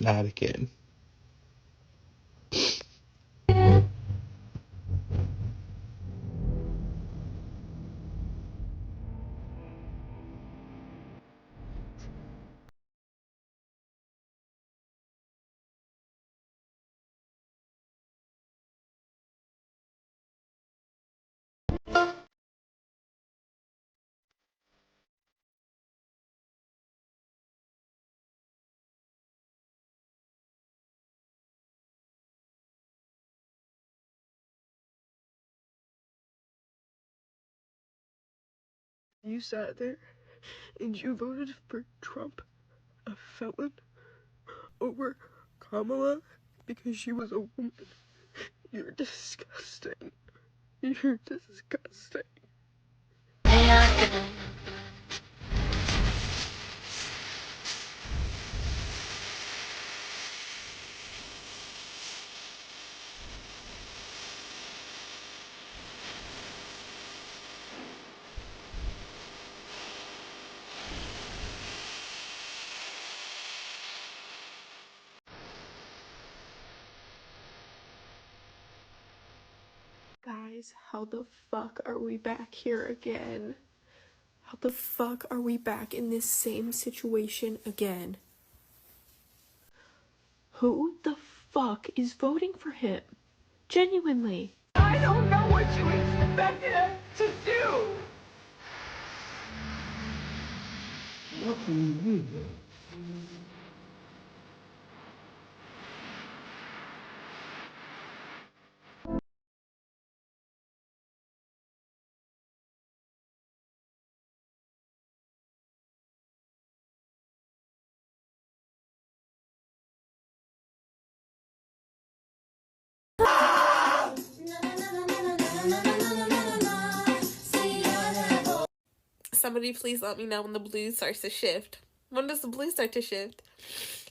Not again. You sat there and you voted for Trump, a felon, over Kamala because she was a woman. You're disgusting. You're disgusting. Guys, how the fuck are we back here again? How the fuck are we back in this same situation again? Who the fuck is voting for him? Genuinely. I don't know what you expected us to do. Somebody please let me know when the blue starts to shift. When does the blue start to shift?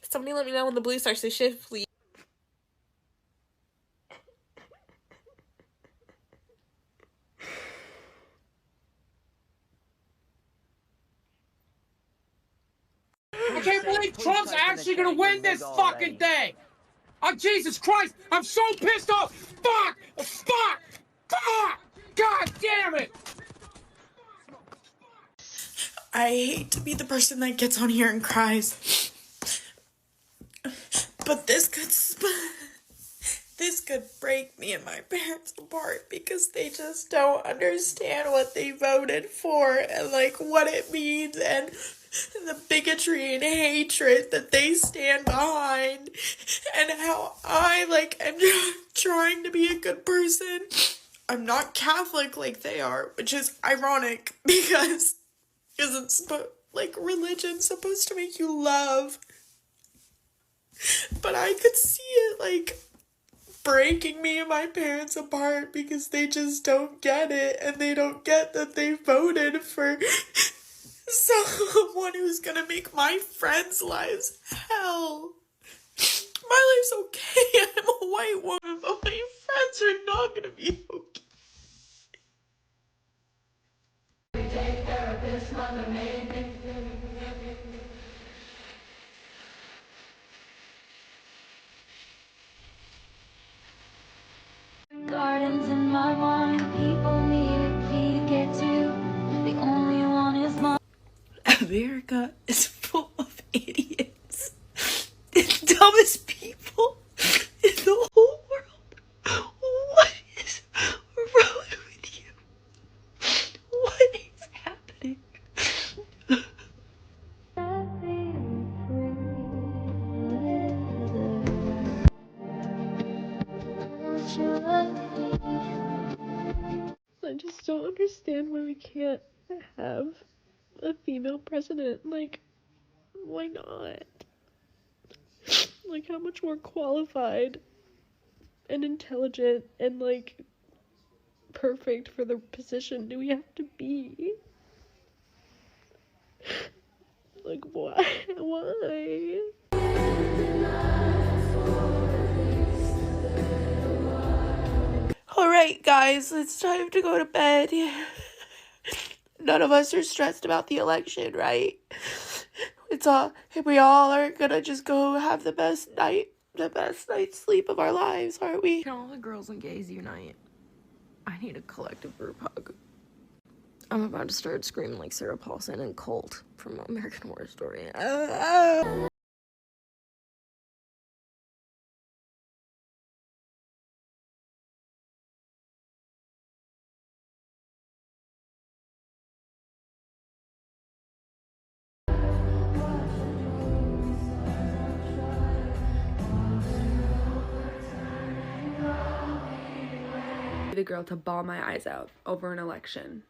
Somebody let me know when the blue starts to shift, please. I can't believe Trump's actually gonna win this fucking thing. Oh, Jesus Christ, I'm so pissed off. Fuck, fuck, fuck. God damn it. I hate to be the person that gets on here and cries, but this could break me and my parents apart because they just don't understand what they voted for and like what it means and the bigotry and hatred that they stand behind and how I am trying to be a good person. I'm not Catholic like they are, which is ironic because it's religion's supposed to make you love. But I could see it breaking me and my parents apart because they just don't get it and they don't get that they voted for someone who's gonna make my friends' lives hell. My life's okay, I'm a white woman, but my friends are not gonna be okay. Gardens in my mind, people need me to get to. The only one is mine. America is full of idiots. The dumbest people in the whole world. What is wrong with you? What is happening? I just don't understand why we can't have a female president. Like, why not? Like, how much more qualified and intelligent and, like, perfect for the position do we have to be? Like, why? Why? Alright, guys, it's time to go to bed. None of us are stressed about the election, right? we all are gonna just go have the best night's sleep of our lives, aren't we? Can all the girls and gays unite? I need a collective group hug. I'm about to start screaming like Sarah Paulson and Colt from American Horror Story. The girl to bawl my eyes out over an election,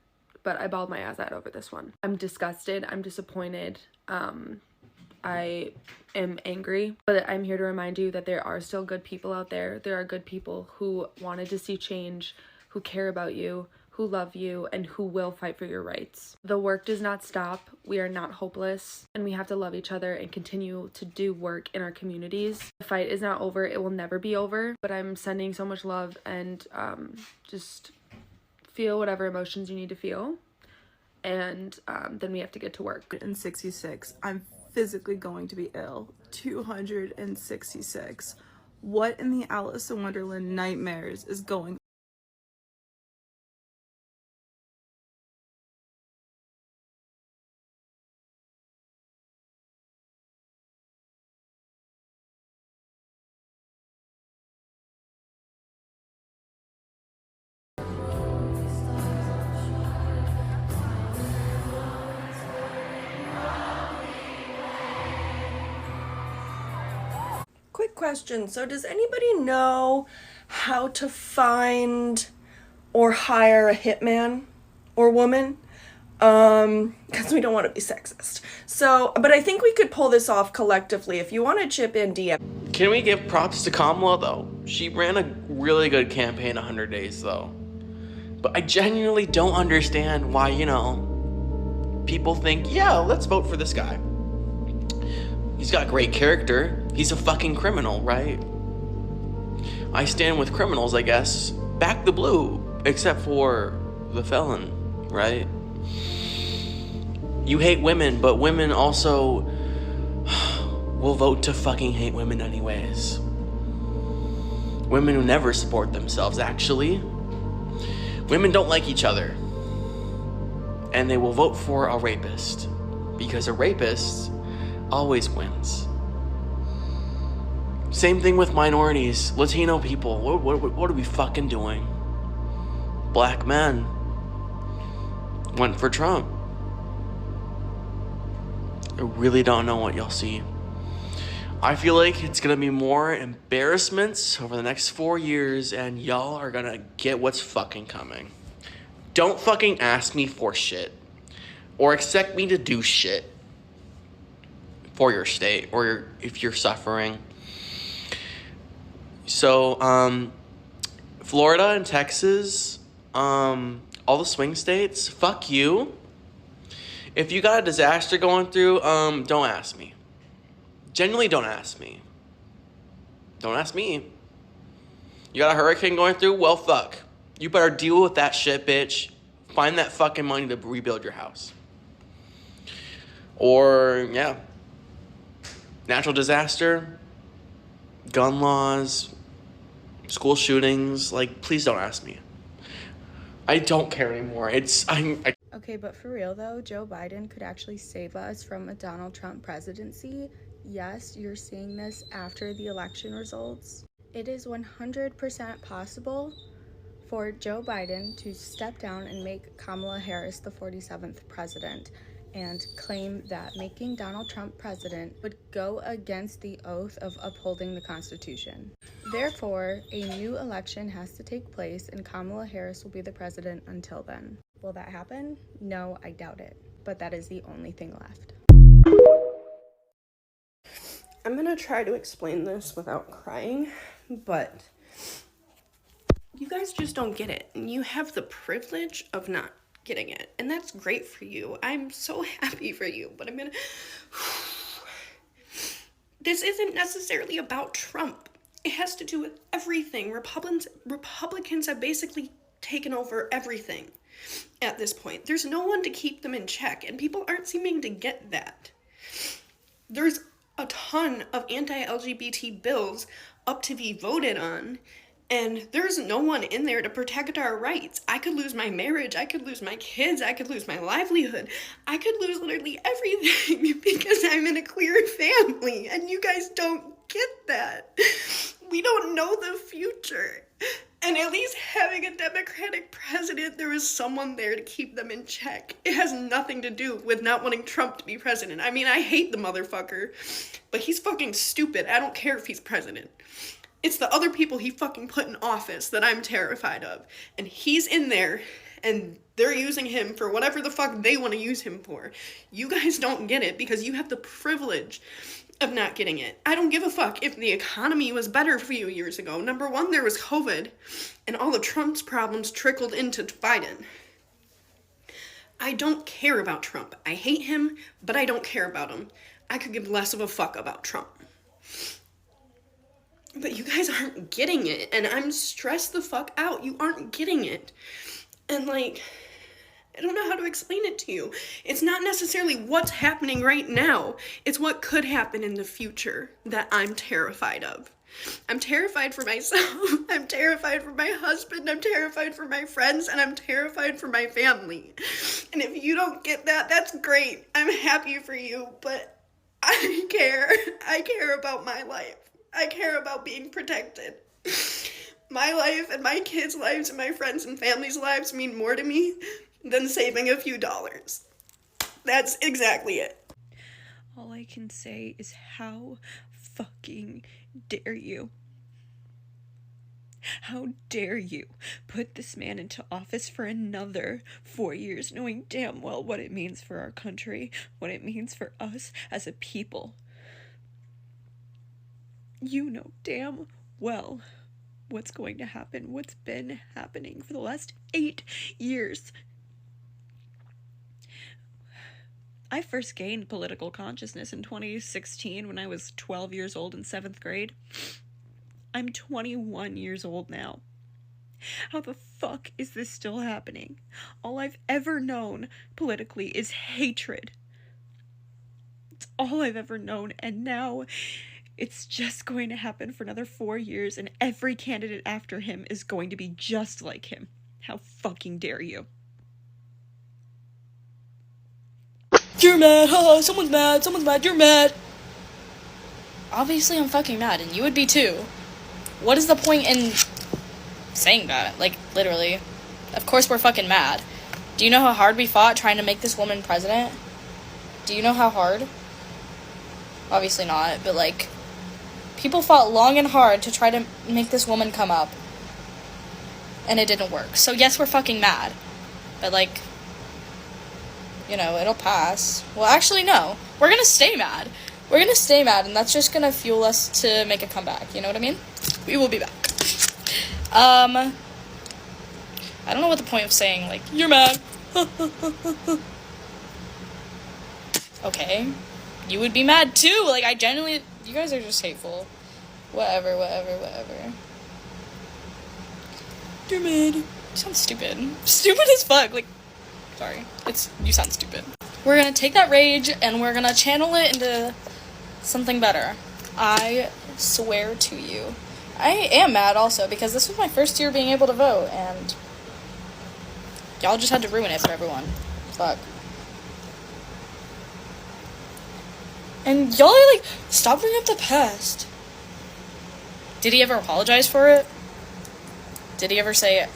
but I bawled my eyes out over this one. I'm disgusted, I'm disappointed, I am angry, but I'm here to remind you that there are still good people out there. There are good people who wanted to see change, who care about you, who love you, and who will fight for your rights. The work does not stop. We are not hopeless, and we have to love each other and continue to do work in our communities. The fight is not over. It will never be over, but I'm sending so much love, and just feel whatever emotions you need to feel, and then we have to get to work. 266. I'm physically going to be ill. 266. What in the Alice in Wonderland nightmares is going on? Quick question. So does anybody know how to find or hire a hitman or woman? Because we don't want to be sexist. So, but I think we could pull this off collectively. If you want to chip in, DM. Can we give props to Kamala, though? She ran a really good campaign 100 days, though. But I genuinely don't understand why, people think, yeah, let's vote for this guy. He's got great character. He's a fucking criminal, right? I stand with criminals, I guess. Back the blue, except for the felon, right? You hate women, but women also will vote to fucking hate women anyways. Women who never support themselves, actually. Women don't like each other. And they will vote for a rapist. Because a rapist always wins. Same thing with minorities, Latino people. What are we fucking doing? Black men went for Trump. I really don't know what y'all see. I feel like it's gonna be more embarrassments over the next 4 years, and y'all are gonna get what's fucking coming. Don't fucking ask me for shit or expect me to do shit for your state or if you're suffering. So, Florida and Texas, all the swing states, fuck you. If you got a disaster going through, don't ask me. Genuinely don't ask me. Don't ask me. You got a hurricane going through? Well, fuck. You better deal with that shit, bitch. Find that fucking money to rebuild your house. Or, yeah. Natural disaster, gun laws, school shootings, please don't ask me. I don't care anymore. Okay, but for real though, Joe Biden could actually save us from a Donald Trump presidency. Yes, you're seeing this after the election results. It is 100% possible for Joe Biden to step down and make Kamala Harris the 47th president and claim that making Donald Trump president would go against the oath of upholding the Constitution. Therefore, a new election has to take place and Kamala Harris will be the president until then. Will that happen? No, I doubt it. But that is the only thing left. I'm gonna try to explain this without crying, but you guys just don't get it. And you have the privilege of not getting it. And that's great for you. I'm so happy for you, but this isn't necessarily about Trump. It has to do with everything. Republicans have basically taken over everything at this point. There's no one to keep them in check, and people aren't seeming to get that. There's a ton of anti-LGBT bills up to be voted on, and there's no one in there to protect our rights. I could lose my marriage, I could lose my kids, I could lose my livelihood, I could lose literally everything because I'm in a queer family, and you guys don't get that. We don't know the future. And at least having a Democratic president, there is someone there to keep them in check. It has nothing to do with not wanting Trump to be president. I mean, I hate the motherfucker, but he's fucking stupid. I don't care if he's president. It's the other people he fucking put in office that I'm terrified of. And he's in there, and they're using him for whatever the fuck they want to use him for. You guys don't get it because you have the privilege of not getting it. I don't give a fuck if the economy was better a few years ago. Number one, there was COVID, and all of Trump's problems trickled into Biden. I don't care about Trump. I hate him, but I don't care about him. I could give less of a fuck about Trump. But you guys aren't getting it, and I'm stressed the fuck out. You aren't getting it. And like, I don't know how to explain it to you. It's not necessarily what's happening right now. It's what could happen in the future that I'm terrified of. I'm terrified for myself. I'm terrified for my husband. I'm terrified for my friends. And I'm terrified for my family. And if you don't get that, that's great. I'm happy for you. But I care. I care about my life. I care about being protected. My life and my kids' lives and my friends' and family's lives mean more to me than saving a few dollars. That's exactly it. All I can say is how fucking dare you? How dare you put this man into office for another 4 years, knowing damn well what it means for our country, what it means for us as a people. You know damn well what's going to happen, what's been happening for the last 8 years. I first gained political consciousness in 2016 when I was 12 years old in 7th grade. I'm 21 years old now. How the fuck is this still happening? All I've ever known politically is hatred. It's all I've ever known, and now it's just going to happen for another 4 years, and every candidate after him is going to be just like him. How fucking dare you? You're mad, haha, someone's mad, you're mad. Obviously I'm fucking mad, and you would be too. What is the point in saying that? Like, literally. Of course we're fucking mad. Do you know how hard we fought trying to make this woman president? Do you know how hard? Obviously not, but like, people fought long and hard to try to make this woman come up. And it didn't work. So yes, we're fucking mad. But like, you know, it'll pass. Well, actually, no. We're gonna stay mad. We're gonna stay mad, and that's just gonna fuel us to make a comeback. You know what I mean? We will be back. I don't know what the point of saying, like, you're mad. Okay. You would be mad, too. Like, I genuinely... You guys are just hateful. Whatever. You're mad. You sound stupid. Stupid as fuck. Like... Sorry. You sound stupid. We're gonna take that rage and we're gonna channel it into something better. I swear to you. I am mad also because this was my first year being able to vote and y'all just had to ruin it for everyone. Fuck. And y'all are like, stop bringing up the past. Did he ever apologize for it? Did he ever say it?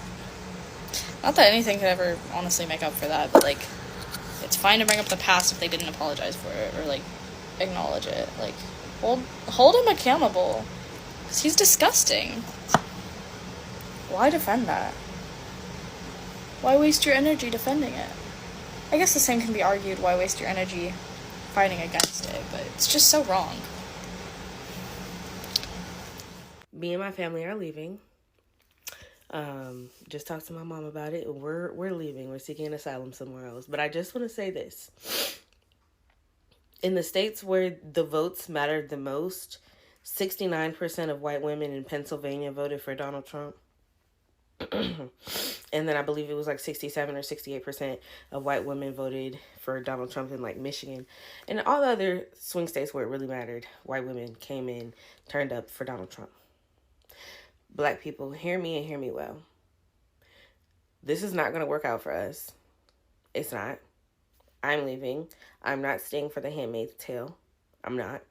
Not that anything could ever honestly make up for that, but, like, it's fine to bring up the past if they didn't apologize for it, or, like, acknowledge it. Like, hold him accountable. Because he's disgusting. Why defend that? Why waste your energy defending it? I guess the same can be argued, why waste your energy fighting against it, but it's just so wrong. Me and my family are leaving. Just talked to my mom about it. We're leaving. We're seeking an asylum somewhere else. But I just want to say this. In the states where the votes mattered the most, 69% of white women in Pennsylvania voted for Donald Trump. And then I believe it was like 67 or 68% of white women voted for Donald Trump in like Michigan. And all the other swing states where it really mattered, white women came in, turned up for Donald Trump. Black people, hear me and hear me well. This is not going to work out for us. It's not. I'm leaving. I'm not staying for the Handmaid's Tale. I'm not.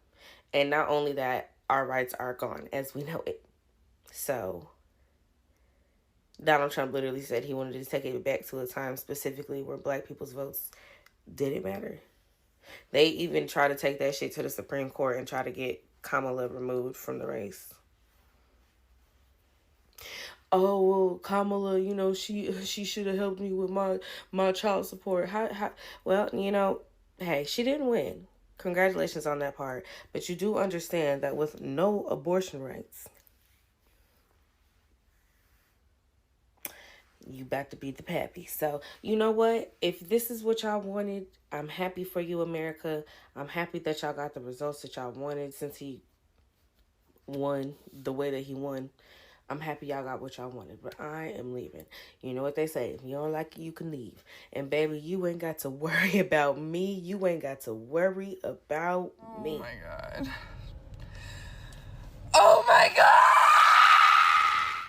And not only that, our rights are gone as we know it. So Donald Trump literally said he wanted to take it back to a time specifically where black people's votes didn't matter. They even try to take that shit to the Supreme Court and try to get Kamala removed from the race. Oh, well, Kamala, you know, she should have helped me with my child support. Well, you know, hey, she didn't win. Congratulations on that part. But you do understand that with no abortion rights, you about to be the pappy. So, you know what? If this is what y'all wanted, I'm happy for you, America. I'm happy that y'all got the results that y'all wanted since he won the way that he won. I'm happy y'all got what y'all wanted, but I am leaving. You know what they say, if you don't like it, you can leave. And baby, you ain't got to worry about me. You ain't got to worry about me. Oh my God. Oh my God!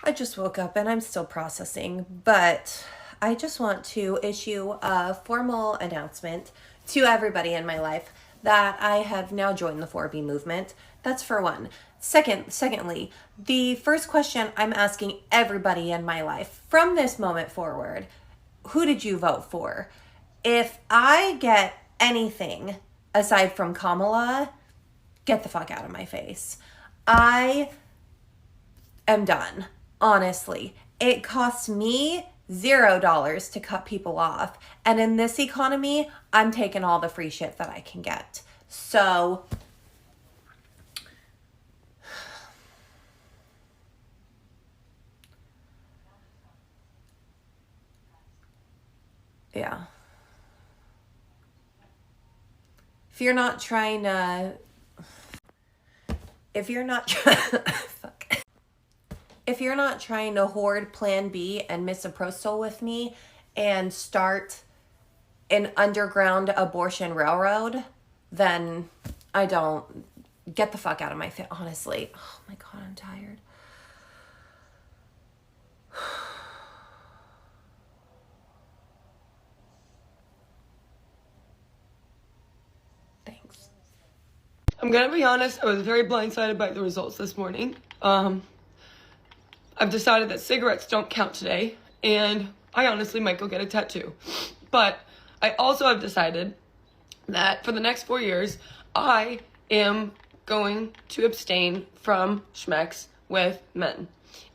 I just woke up and I'm still processing, but I just want to issue a formal announcement to everybody in my life that I have now joined the 4B movement. That's for one. Secondly, the first question I'm asking everybody in my life from this moment forward, who did you vote for? If I get anything aside from Kamala, get the fuck out of my face. I am done, honestly. It costs me $0 to cut people off. And in this economy, I'm taking all the free shit that I can get. So yeah. If you're not trying to hoard Plan B and misoprostol with me and start an underground abortion railroad, then I don't. Get the fuck out of my face, honestly. Oh my God, I'm tired. Thanks. I'm gonna be honest, I was very blindsided by the results this morning. I've decided that cigarettes don't count today, and I honestly might go get a tattoo. But I also have decided that for the next 4 years, I am going to abstain from schmex with men.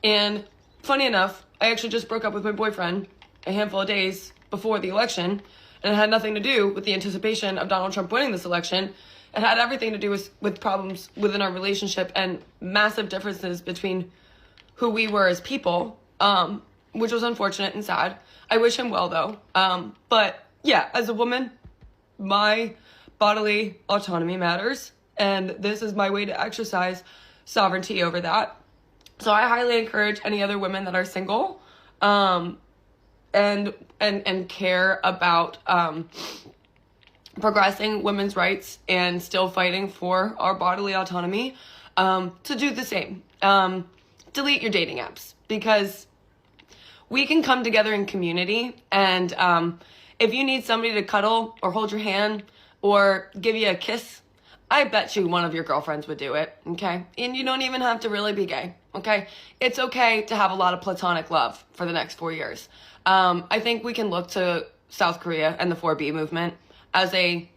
And funny enough, I actually just broke up with my boyfriend a handful of days before the election, and it had nothing to do with the anticipation of Donald Trump winning this election. It had everything to do with problems within our relationship and massive differences between who we were as people, which was unfortunate and sad. I wish him well, though. But yeah, as a woman, my bodily autonomy matters, and this is my way to exercise sovereignty over that. So I highly encourage any other women that are single, and care about progressing women's rights and still fighting for our bodily autonomy, to do the same. Delete your dating apps, because we can come together in community, and if you need somebody to cuddle or hold your hand or give you a kiss, I bet you one of your girlfriends would do it, okay? And you don't even have to really be gay, okay? It's okay to have a lot of platonic love for the next 4 years. I think we can look to South Korea and the 4B movement as a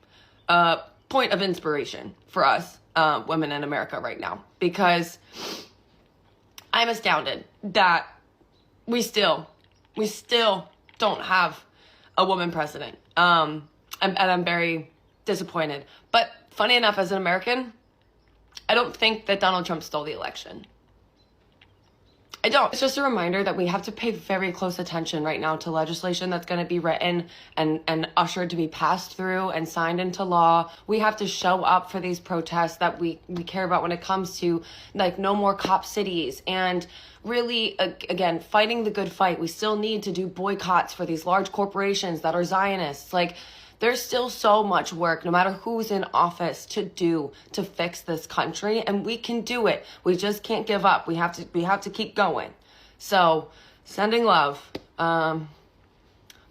point of inspiration for us women in America right now, because I'm astounded that we still don't have a woman president. And I'm very disappointed. But funny enough, as an American, I don't think that Donald Trump stole the election. I don't. It's just a reminder that we have to pay very close attention right now to legislation that's going to be written and ushered to be passed through and signed into law. We have to show up for these protests that we care about when it comes to, like, no more cop cities and really, again, fighting the good fight. We still need to do boycotts for these large corporations that are Zionists. Like, there's still so much work, no matter who's in office, to do to fix this country, and we can do it. We just can't give up. We have to keep going. So, sending love. I'm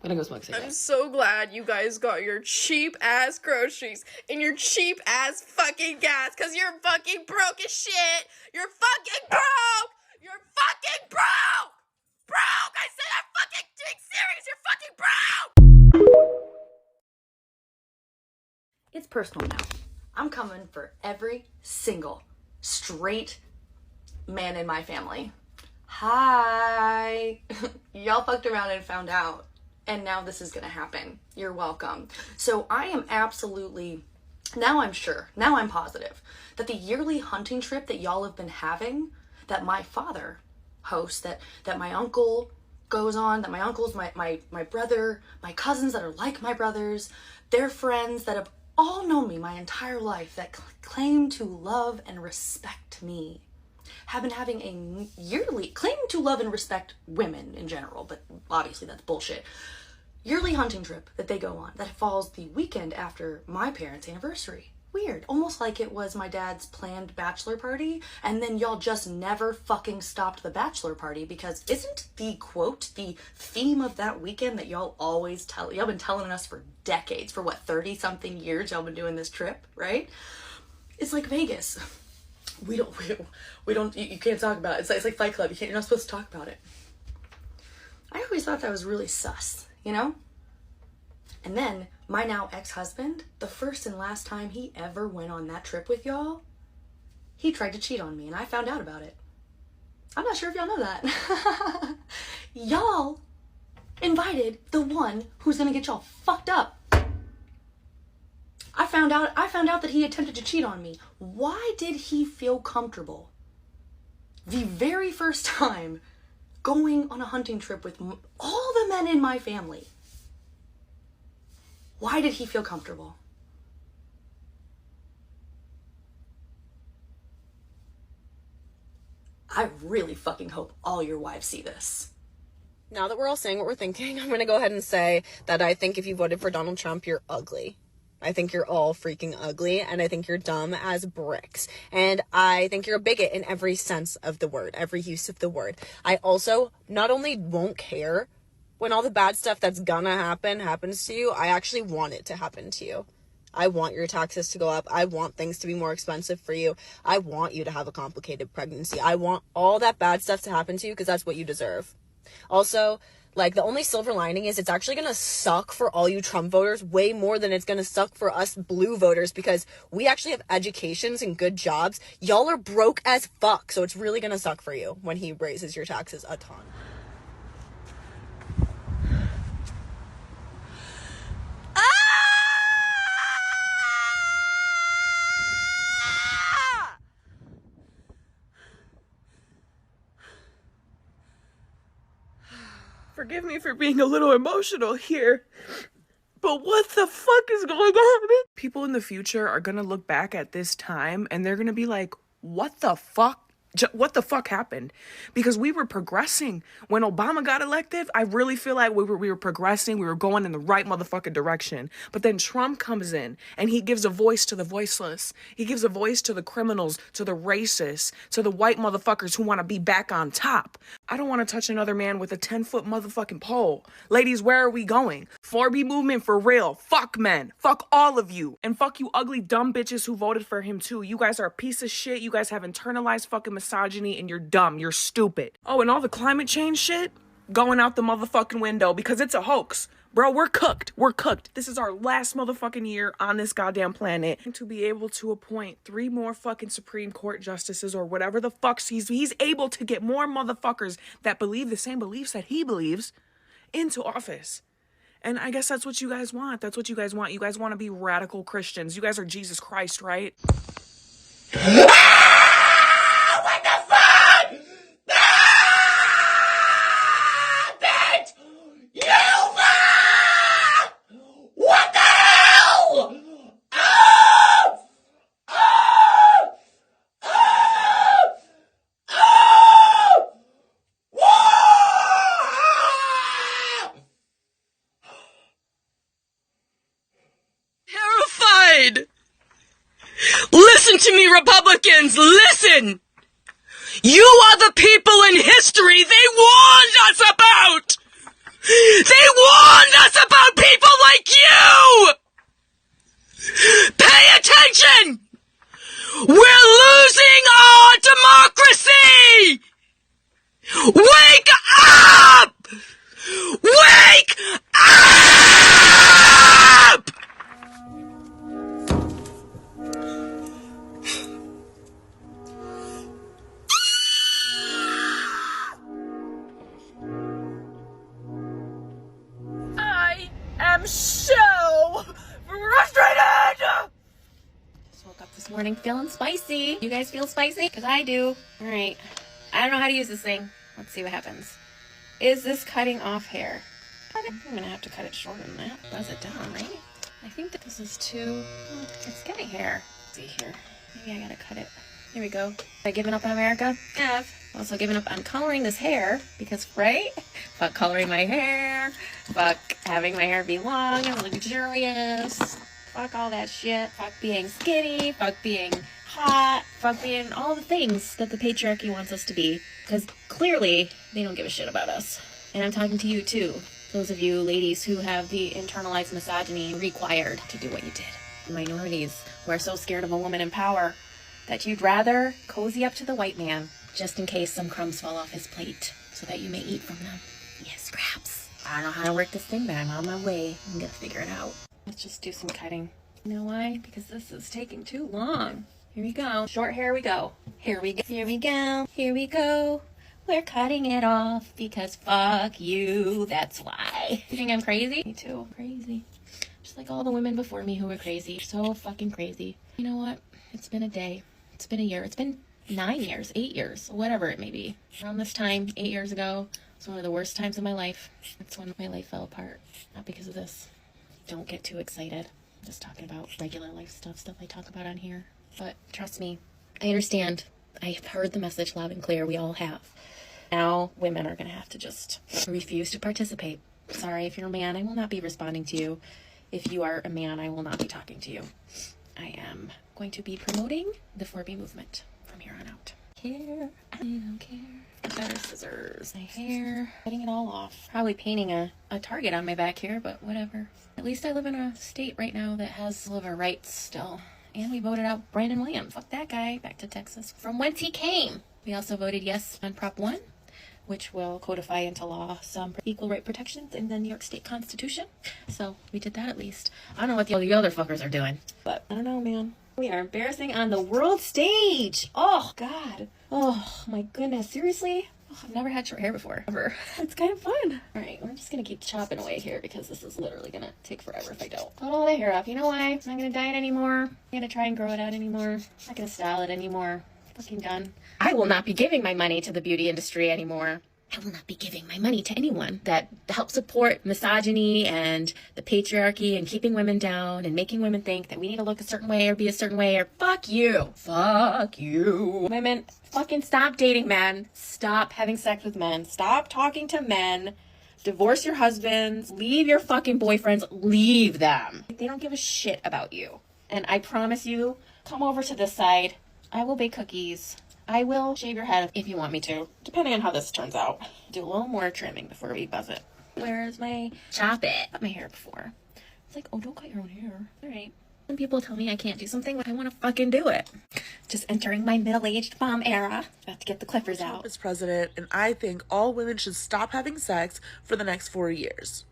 gonna go smoke cigarettes. I'm so glad you guys got your cheap ass groceries and your cheap ass fucking gas, cause you're fucking broke as shit. You're fucking broke. You're fucking broke. Broke. I said I'm fucking being serious. You're fucking broke. It's personal now. I'm coming for every single straight man in my family. Hi. Y'all fucked around and found out. And now this is gonna happen. You're welcome. So I am absolutely, now I'm sure, now I'm positive, that the yearly hunting trip that y'all have been having, that my father hosts, that my uncle goes on, that my uncles, my brother, my cousins that are like my brothers, their friends that have all known me my entire life, that claim to love and respect me, have been having a yearly, claim to love and respect women in general, but obviously that's bullshit, yearly hunting trip that they go on that falls the weekend after my parents' anniversary. Weird. Almost like it was my dad's planned bachelor party, and then y'all just never fucking stopped the bachelor party, because isn't the quote, the theme of that weekend that y'all always tell, y'all been telling us for decades, for what, 30 something years y'all been doing this trip, right? It's like Vegas. We don't, you can't talk about it. It's like Fight Club. You're not supposed to talk about it. I always thought that was really sus, you know? And then my now ex-husband, the first and last time he ever went on that trip with y'all, he tried to cheat on me, and I found out about it. I'm not sure if y'all know that. Y'all invited the one who's gonna get y'all fucked up. I found out that he attempted to cheat on me. Why did he feel comfortable the very first time going on a hunting trip with all the men in my family? Why did he feel comfortable? I really fucking hope all your wives see this. Now that we're all saying what we're thinking, I'm gonna go ahead and say that I think if you voted for Donald Trump, you're ugly. I think you're all freaking ugly, and I think you're dumb as bricks. And I think you're a bigot in every sense of the word, every use of the word. I also not only won't care when all the bad stuff that's gonna happen happens to you, I actually want it to happen to you. I want your taxes to go up. I want things to be more expensive for you. I want you to have a complicated pregnancy. I want all that bad stuff to happen to you because that's what you deserve. Also, like, the only silver lining is it's actually gonna suck for all you Trump voters way more than it's gonna suck for us blue voters, because we actually have educations and good jobs. Y'all are broke as fuck, so it's really gonna suck for you when he raises your taxes a ton. Forgive me for being a little emotional here, but what the fuck is going on? People in the future are gonna look back at this time and they're gonna be like, what the fuck? What the fuck happened? Because we were progressing. When Obama got elected, I really feel like we were progressing. We were going in the right motherfucking direction. But then Trump comes in and he gives a voice to the voiceless. He gives a voice to the criminals, to the racists, to the white motherfuckers who want to be back on top. I don't want to touch another man with a 10-foot motherfucking pole. Ladies, where are we going? 4B movement for real. Fuck men. Fuck all of you. And fuck you ugly dumb bitches who voted for him too. You guys are a piece of shit. You guys have internalized fucking misogyny and you're dumb. You're stupid. Oh, and all the climate change shit going out the motherfucking window because it's a hoax. Bro, we're cooked. We're cooked. This is our last motherfucking year on this goddamn planet. And to be able to appoint 3 more fucking Supreme Court justices or whatever the fuck he's able to get more motherfuckers that believe the same beliefs that he believes into office. And I guess that's what you guys want. That's what you guys want. You guys want to be radical Christians. You guys are Jesus Christ, right? What the fuck? to me, Republicans, listen! You are the people in history they warned us about! They warned us about people like you! Pay attention! We're losing our democracy! Wake up! Wake up! I am so frustrated! Just woke up this morning feeling spicy. You guys feel spicy? Because I do. Alright. I don't know how to use this thing. Let's see what happens. Is this cutting off hair? I'm gonna have to cut it shorter than that. Buzz it down, right? I think that this is too... Oh, it's getting hair. Let's see here. Maybe I gotta cut it. Here we go. Have I given up on America? I've also given up on coloring this hair because, right? Fuck coloring my hair. Fuck having my hair be long and luxurious. Fuck all that shit. Fuck being skinny. Fuck being hot. Fuck being all the things that the patriarchy wants us to be. Because clearly, they don't give a shit about us. And I'm talking to you too. Those of you ladies who have the internalized misogyny required to do what you did. The minorities who are so scared of a woman in power that you'd rather cozy up to the white man just in case some crumbs fall off his plate so that you may eat from them. Yes, scraps. I don't know how to work this thing, but I'm on my way. I'm gonna figure it out. Let's just do some cutting. You know why? Because this is taking too long. Here we go. Short hair we go. Here we go. Here we go. Here we go. We're cutting it off because fuck you. That's why. You think I'm crazy? Me too. Crazy. Just like all the women before me who were crazy. So fucking crazy. You know what? It's been a day. It's been a year. It's been 9 years, 8 years, whatever it may be. Around this time, 8 years ago, was one of the worst times of my life. That's when my life fell apart. Not because of this. Don't get too excited. I'm just talking about regular life stuff I talk about on here. But trust me, I understand. I've heard the message loud and clear. We all have. Now, women are going to have to just refuse to participate. Sorry, if you're a man, I will not be responding to you. If you are a man, I will not be talking to you. I am going to be promoting the 4B movement from here on out. Care. I don't care. Better scissors. My hair. Cutting it all off. Probably painting a target on my back here, but whatever. At least I live in a state right now that has civil rights still. And we voted out Brandon Williams. Fuck that guy. Back to Texas. From whence he came. We also voted yes on Prop 1, which will codify into law some equal right protections in the New York State Constitution. So we did that at least. I don't know what the other fuckers are doing, but I don't know, man. We are embarrassing on the world stage. Oh, God. Oh, my goodness. Seriously? Oh, I've never had short hair before, ever. It's kind of fun. All right, I'm just going to keep chopping away here because this is literally going to take forever if I don't. Cut all the hair off. You know why? I'm not going to dye it anymore. I'm going to try and grow it out anymore. I'm not going to style it anymore. Fucking done. I will not be giving my money to the beauty industry anymore. I will not be giving my money to anyone that helps support misogyny and the patriarchy and keeping women down and making women think that we need to look a certain way or be a certain way or fuck you. Fuck you. Women, fucking stop dating men. Stop having sex with men. Stop talking to men. Divorce your husbands. Leave your fucking boyfriends. Leave them. They don't give a shit about you. And I promise you, come over to this side. I will bake cookies. I will shave your head if you want me to, depending on how this turns out. Do a little more trimming before we buzz it. Where's my chop it? Cut my hair before. It's like, oh, don't cut your own hair. All right. When people tell me I can't do something, I want to fucking do it. Just entering my middle-aged mom era. About to get the clippers out. Trump is president, and I think all women should stop having sex for the next 4 years.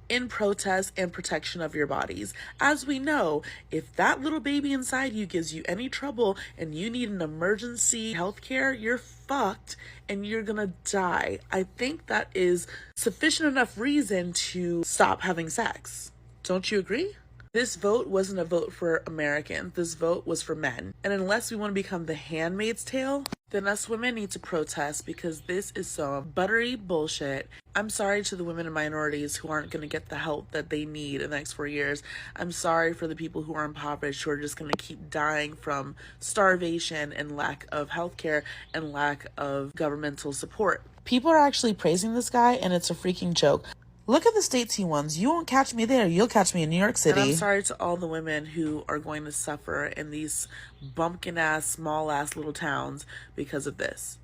In protest and protection of your bodies. As we know, if that little baby inside you gives you any trouble and you need an emergency healthcare, you're fucked and you're gonna die. I think that is sufficient enough reason to stop having sex. Don't you agree? This vote wasn't a vote for Americans. This vote was for men. And unless we want to become the Handmaid's Tale, then us women need to protest because this is some buttery bullshit. I'm sorry to the women and minorities who aren't going to get the help that they need in the next 4 years. I'm sorry for the people who are impoverished who are just going to keep dying from starvation and lack of healthcare and lack of governmental support. People are actually praising this guy and it's a freaking joke. Look at the states he won. You won't catch me there. You'll catch me in New York City. And I'm sorry to all the women who are going to suffer in these bumpkin-ass, small-ass little towns because of this.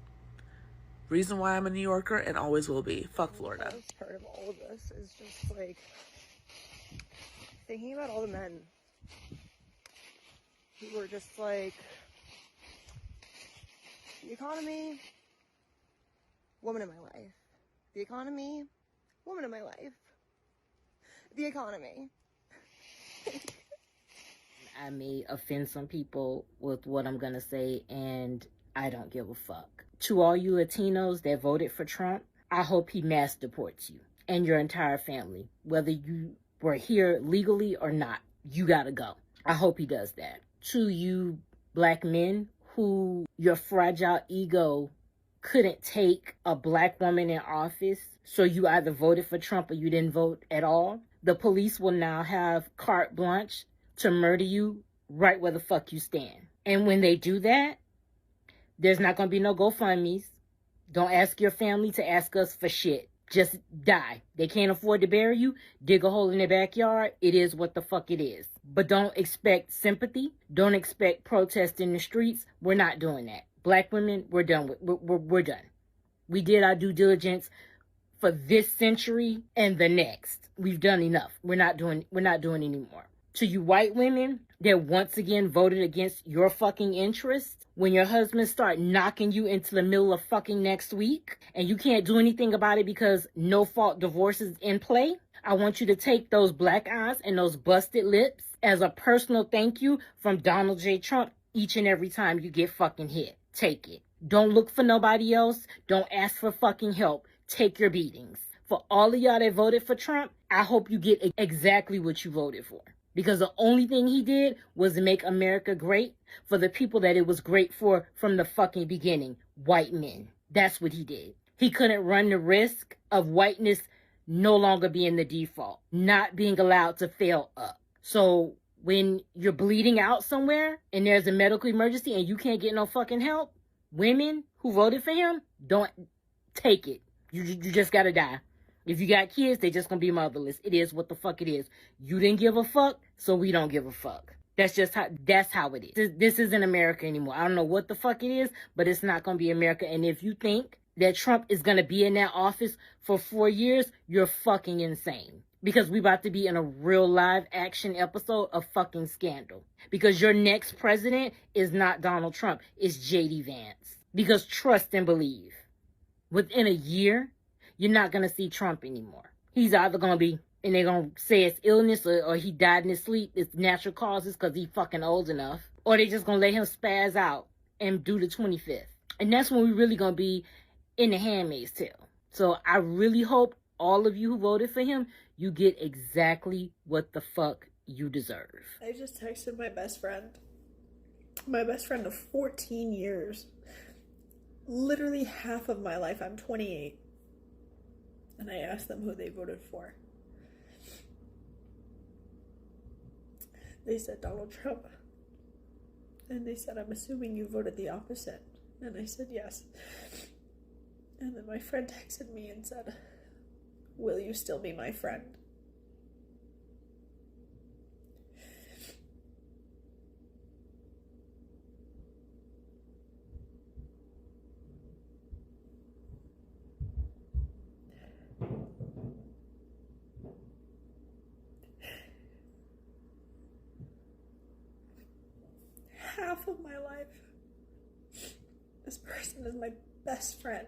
Reason why I'm a New Yorker and always will be. Fuck Florida. The best part of all of this is just, like, thinking about all the men who were just like, the economy, woman in my life. The economy, woman in my life. The economy. I may offend some people with what I'm gonna say, and I don't give a fuck. To all you Latinos that voted for Trump, I hope he mass deports you and your entire family. Whether you were here legally or not, you gotta go. I hope he does that. To you black men who your fragile ego couldn't take a black woman in office, so you either voted for Trump or you didn't vote at all, the police will now have carte blanche to murder you right where the fuck you stand. And when they do that, there's not going to be no GoFundMes. Don't ask your family to ask us for shit. Just die. They can't afford to bury you. Dig a hole in their backyard. It is what the fuck it is. But don't expect sympathy. Don't expect protest in the streets. We're not doing that. Black women, we're done. We're done. We did our due diligence for this century and the next. We've done enough. We're not doing anymore. To you white women that once again voted against your fucking interests, when your husbands start knocking you into the middle of fucking next week and you can't do anything about it because no fault divorce is in play, I want you to take those black eyes and those busted lips as a personal thank you from Donald J. Trump each and every time you get fucking hit. Take it. Don't look for nobody else. Don't ask for fucking help. Take your beatings. For all of y'all that voted for Trump, I hope you get exactly what you voted for. Because the only thing he did was make America great for the people that it was great for from the fucking beginning. White men. That's what he did. He couldn't run the risk of whiteness no longer being the default. Not being allowed to fail up. So when you're bleeding out somewhere and there's a medical emergency and you can't get no fucking help, women who voted for him, don't take it. You just gotta die. If you got kids, they just gonna be motherless. It is what the fuck it is. You didn't give a fuck, so we don't give a fuck. That's how it is. This isn't America anymore. I don't know what the fuck it is, but it's not gonna be America. And if you think that Trump is gonna be in that office for 4 years, you're fucking insane. Because we about to be in a real live action episode of fucking Scandal. Because your next president is not Donald Trump, it's J.D. Vance. Because trust and believe. Within a year, you're not going to see Trump anymore. He's either going to be, and they're going to say it's illness or he died in his sleep, it's natural causes because he's fucking old enough. Or they just going to let him spaz out and do the 25th. And that's when we're really going to be in the Handmaid's Tale. So I really hope all of you who voted for him, you get exactly what the fuck you deserve. I just texted my best friend. My best friend of 14 years. Literally half of my life. I'm 28. And I asked them who they voted for. They said Donald Trump. And they said, I'm assuming you voted the opposite. And I said, yes. And then my friend texted me and said, will you still be my friend? Half of my life, this person is my best friend.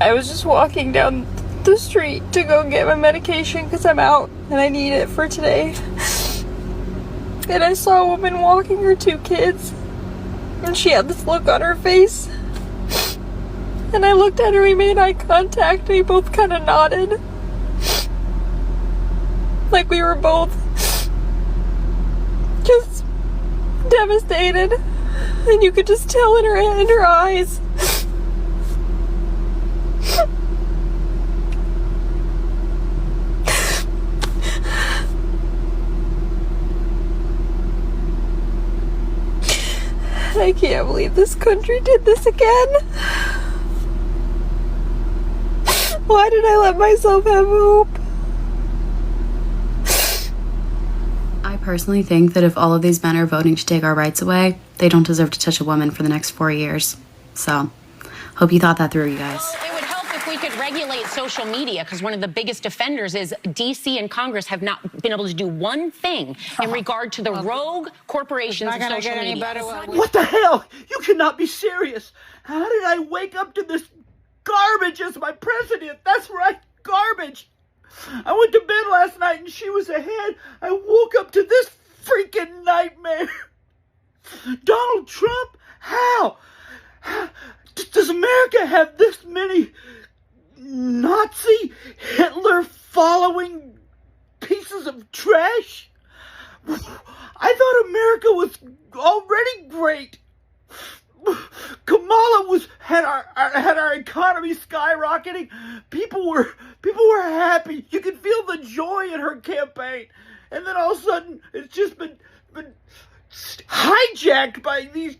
I was just walking down the street to go get my medication because I'm out and I need it for today. And I saw a woman walking her 2 kids. And she had this look on her face. And I looked at her, we made eye contact, and we both kind of nodded. Like we were both just devastated. And you could just tell in her eyes. I can't believe this country did this again. Why did I let myself have hope? I personally think that if all of these men are voting to take our rights away, they don't deserve to touch a woman for the next 4 years. So, hope you thought that through, you guys. It would help if we could regulate social media, because one of the biggest offenders is D.C. and Congress have not been able to do one thing in regard to the rogue corporations of social media. What the hell? You cannot be serious. How did I wake up to this garbage as my president? That's right, garbage. I went to bed last night and she was ahead. I woke up to this freaking nightmare. Donald Trump? How? Does America have this many Nazi, Hitler following pieces of trash? I thought America was already great. Kamala had our economy skyrocketing. People were happy. You could feel the joy in her campaign. And then all of a sudden, it's just been hijacked by these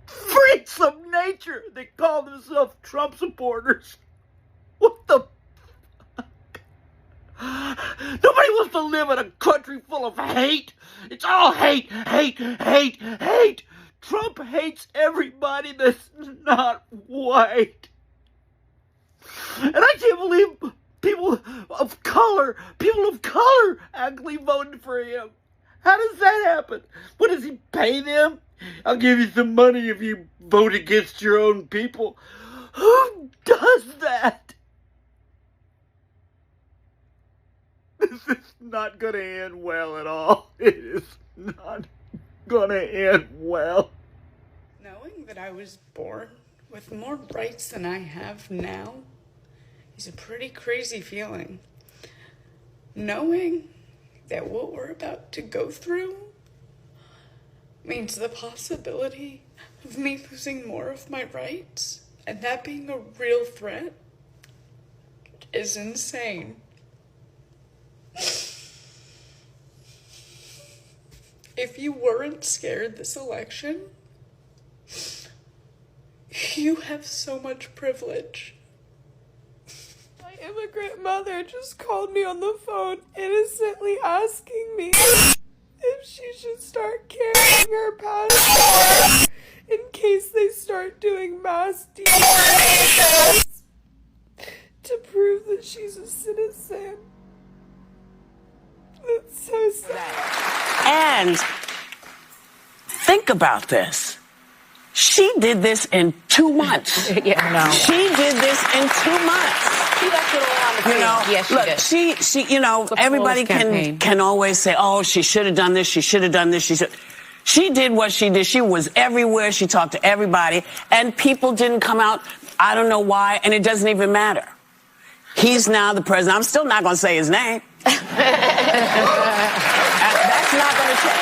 freaks of nature that call themselves Trump supporters. What the fuck? Nobody wants to live in a country full of hate. It's all hate, hate, hate, hate. Trump hates everybody that's not white. And I can't believe people of color actually voted for him. How does that happen? What, does he pay them? I'll give you some money if you vote against your own people. Who does that? This is not going to end well at all. It is not going to end well. Knowing that I was born with more rights than I have now is a pretty crazy feeling. Knowing that what we're about to go through means the possibility of me losing more of my rights, and that being a real threat, is insane. If you weren't scared this election, you have so much privilege. My immigrant mother just called me on the phone innocently asking me if she should start carrying her passport in case they start doing mass DNA to prove that she's a citizen. That's so sad. And think about this. She did this in 2 months. Yeah, no. She did this in 2 months. She left it all on the field. Yes, she look, did. she, you know, everybody can always say, oh, she should have done this, she should have done this, she did what she did. She was everywhere, she talked to everybody, and people didn't come out. I don't know why, and it doesn't even matter. He's now the president. I'm still not going to say his name. That's not going to change.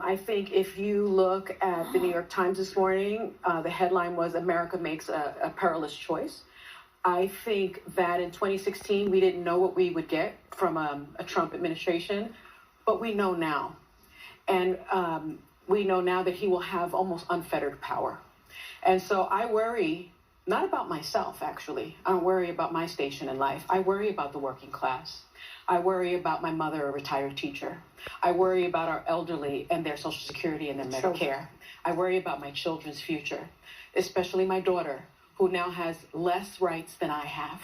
I think if you look at the New York Times this morning, the headline was America makes a perilous choice. I think that in 2016, we didn't know what we would get from a Trump administration, but we know now. And we know now that he will have almost unfettered power. And so I worry, not about myself, actually. I don't worry about my station in life. I worry about the working class. I worry about my mother, a retired teacher. I worry about our elderly and their Social Security and their Medicare. I worry about my children's future, especially my daughter, who now has less rights than I have.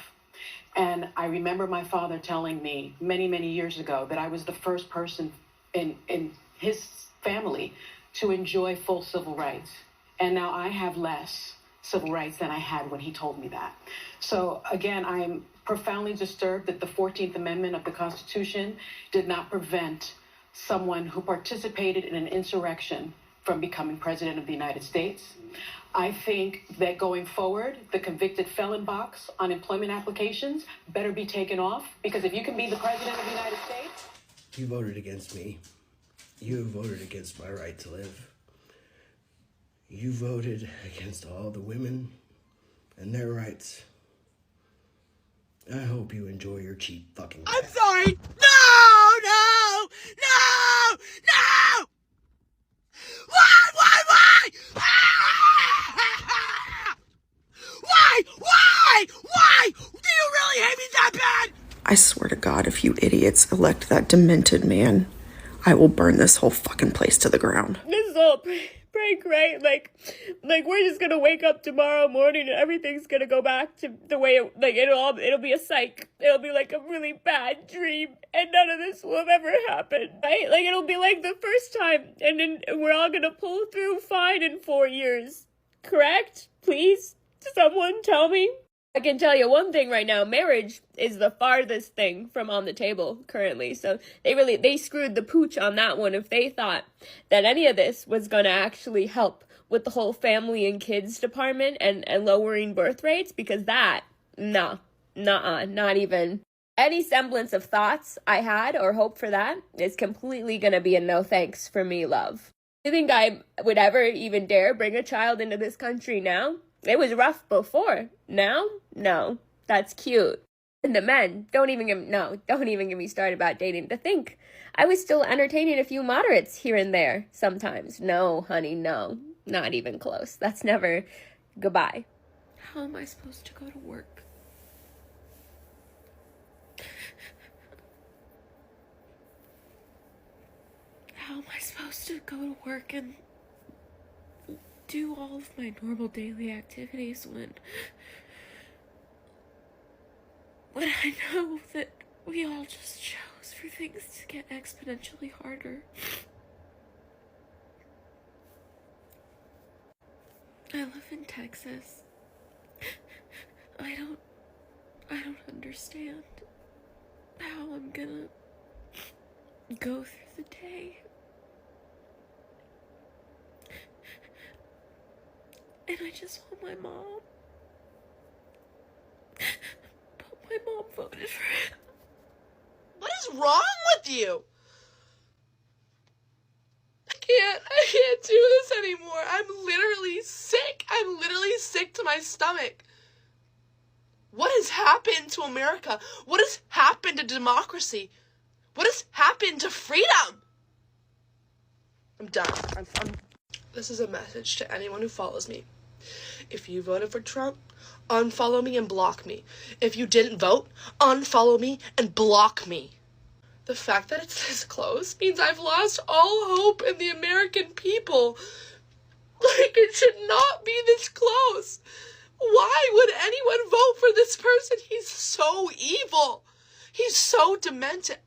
And I remember my father telling me many, many years ago that I was the first person in his family to enjoy full civil rights. And now I have less civil rights than I had when he told me that. So again, I'm profoundly disturbed that the 14th Amendment of the Constitution did not prevent someone who participated in an insurrection from becoming president of the United States. I think that going forward, the convicted felon box on employment applications better be taken off, because if you can be the president of the United States... You voted against me. You voted against my right to live. You voted against all the women and their rights. I hope you enjoy your cheap fucking... I'm sorry. No! I swear to God, if you idiots elect that demented man, I will burn this whole fucking place to the ground. This is all prank, right? Like we're just gonna wake up tomorrow morning and everything's gonna go back to the way it'll be a psych. It'll be like a really bad dream, and none of this will have ever happened, right? Like it'll be like the first time, and then we're all gonna pull through fine in 4 years. Correct? Please, someone tell me. I can tell you one thing right now, marriage is the farthest thing from on the table currently. So they screwed the pooch on that one if they thought that any of this was going to actually help with the whole family and kids department and lowering birth rates, because that, not even any semblance of thoughts I had or hope for that is completely going to be a no thanks for me, love. Do you think I would ever even dare bring a child into this country now? It was rough before. Now? No. That's cute. And the men, don't even get me started about dating. To think I was still entertaining a few moderates here and there sometimes. No, honey, no. Not even close. That's never goodbye. How am I supposed to go to work? How am I supposed to go to work and do all of my normal daily activities when I know that we all just chose for things to get exponentially harder? I live in Texas. I don't understand how I'm gonna go through the day. And I just want my mom. But my mom voted for him. What is wrong with you? I can't do this anymore. I'm literally sick. I'm literally sick to my stomach. What has happened to America? What has happened to democracy? What has happened to freedom? I'm done. This is a message to anyone who follows me. If you voted for Trump, unfollow me and block me. If you didn't vote, unfollow me and block me. The fact that it's this close means I've lost all hope in the American people. Like, it should not be this close. Why would anyone vote for this person? He's so evil. He's so demented.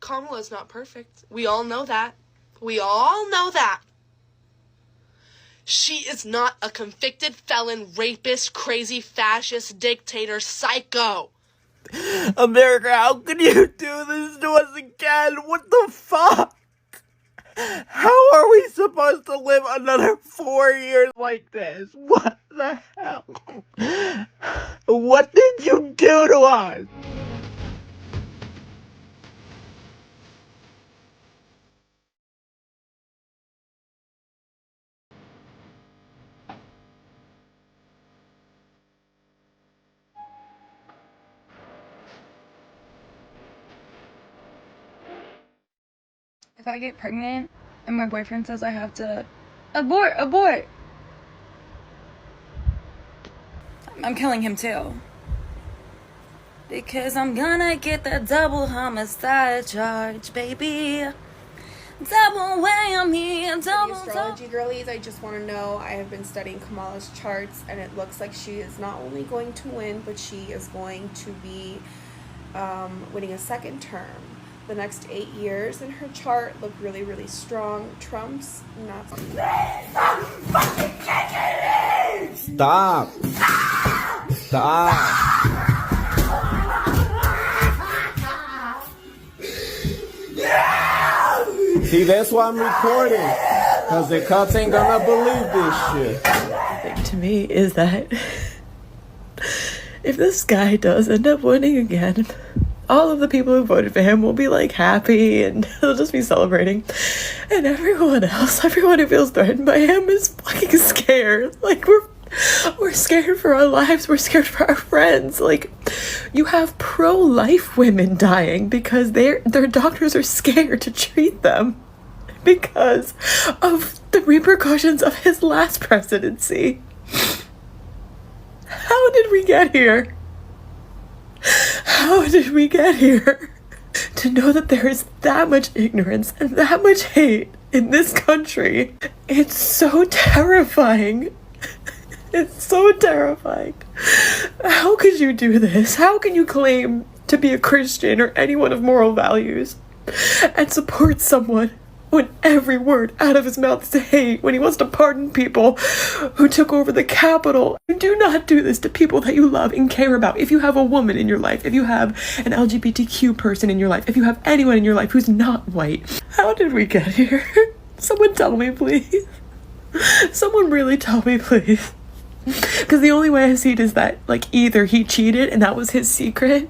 Kamala's not perfect. We all know that. We all know that. She is not a convicted felon, rapist, crazy fascist, dictator, psycho. America, how can you do this to us again? What the fuck? How are we supposed to live another 4 years like this? What the hell? What did you do to us? If I get pregnant and my boyfriend says I have to abort, I'm killing him too. Because I'm gonna get the double homicide charge, baby. Double whammy, double. Astrology girlies, I just want to know, I have been studying Kamala's charts, and it looks like she is not only going to win, but she is going to be winning a second term. The next 8 years in her chart look really, really strong. Trump's not. Stop. Stop. See, that's why I'm recording. Because the cops ain't gonna believe this shit. The thing to me is that if this guy does end up winning again, all of the people who voted for him will be like happy and they'll just be celebrating. And everyone else, everyone who feels threatened by him is fucking scared. Like, we're scared for our lives. We're scared for our friends. Like, you have pro-life women dying because their doctors are scared to treat them because of the repercussions of his last presidency. How did we get here? How did we get here? To know that there is that much ignorance and that much hate in this country, it's so terrifying. It's so terrifying. How could you do this? How can you claim to be a Christian or anyone of moral values and support someone when every word out of his mouth is hate, when he wants to pardon people who took over the Capitol? You do not do this to people that you love and care about. If you have a woman in your life, if you have an LGBTQ person in your life, if you have anyone in your life who's not white, how did we get here? Someone tell me, please. Someone really tell me, please. Because the only way I see it is that, like, either he cheated and that was his secret,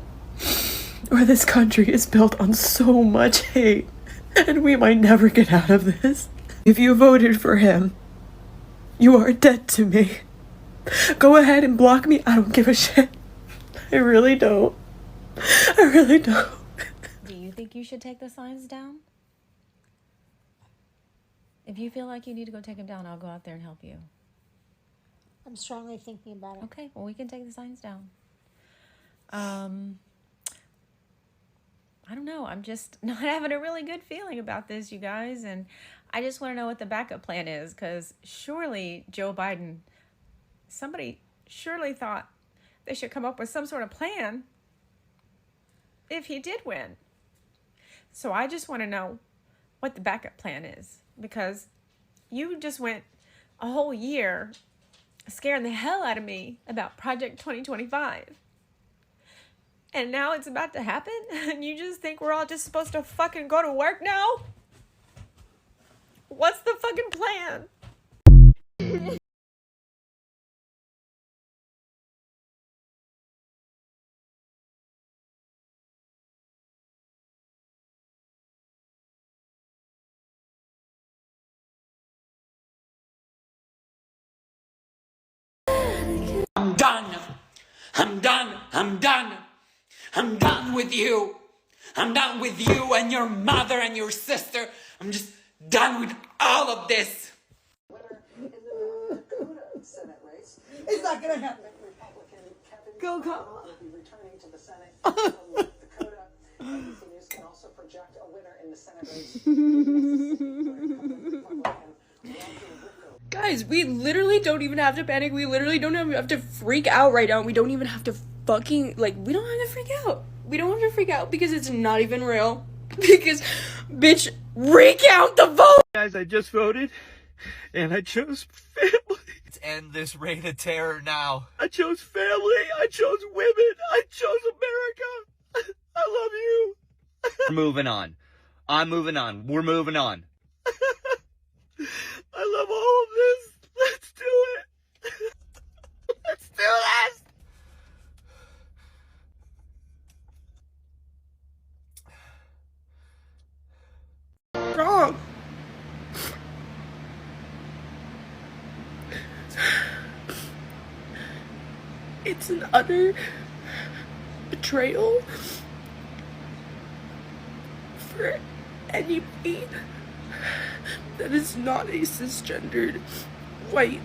or this country is built on so much hate and we might never get out of this. If you voted for him, you are dead to me. Go ahead and block me. I don't give a shit. I really don't. I really don't. Do you think you should take the signs down? If you feel like you need to go take them down, I'll go out there and help you. I'm strongly thinking about it. Okay, well, we can take the signs down. I don't know. I'm just not having a really good feeling about this, you guys. And I just want to know what the backup plan is, because surely Joe Biden, somebody surely thought they should come up with some sort of plan if he did win. So I just want to know what the backup plan is, because you just went a whole year scaring the hell out of me about Project 2025. And now it's about to happen? And you just think we're all just supposed to fucking go to work now? What's the fucking plan? I'm done. I'm done. I'm done. I'm done with you. I'm done with you and your mother and your sister. I'm just done with all of this. It's not gonna happen. Go, Kamala. Will be returning to the Senate from North Dakota. ABC News can also project a winner in the Senate race. Guys, we literally don't even have to panic. We literally don't even have to freak out right now. We don't even have to fucking, like, we don't have to freak out. We don't have to freak out because it's not even real. Because, bitch, recount the vote! Guys, I just voted, and I chose family. Let's end this reign of terror now. I chose family. I chose women. I chose America. I love you. We're moving on. I'm moving on. We're moving on. I love all of this. Let's do it. Let's do this. Wrong. It's an utter betrayal for anybody that is not a cisgendered white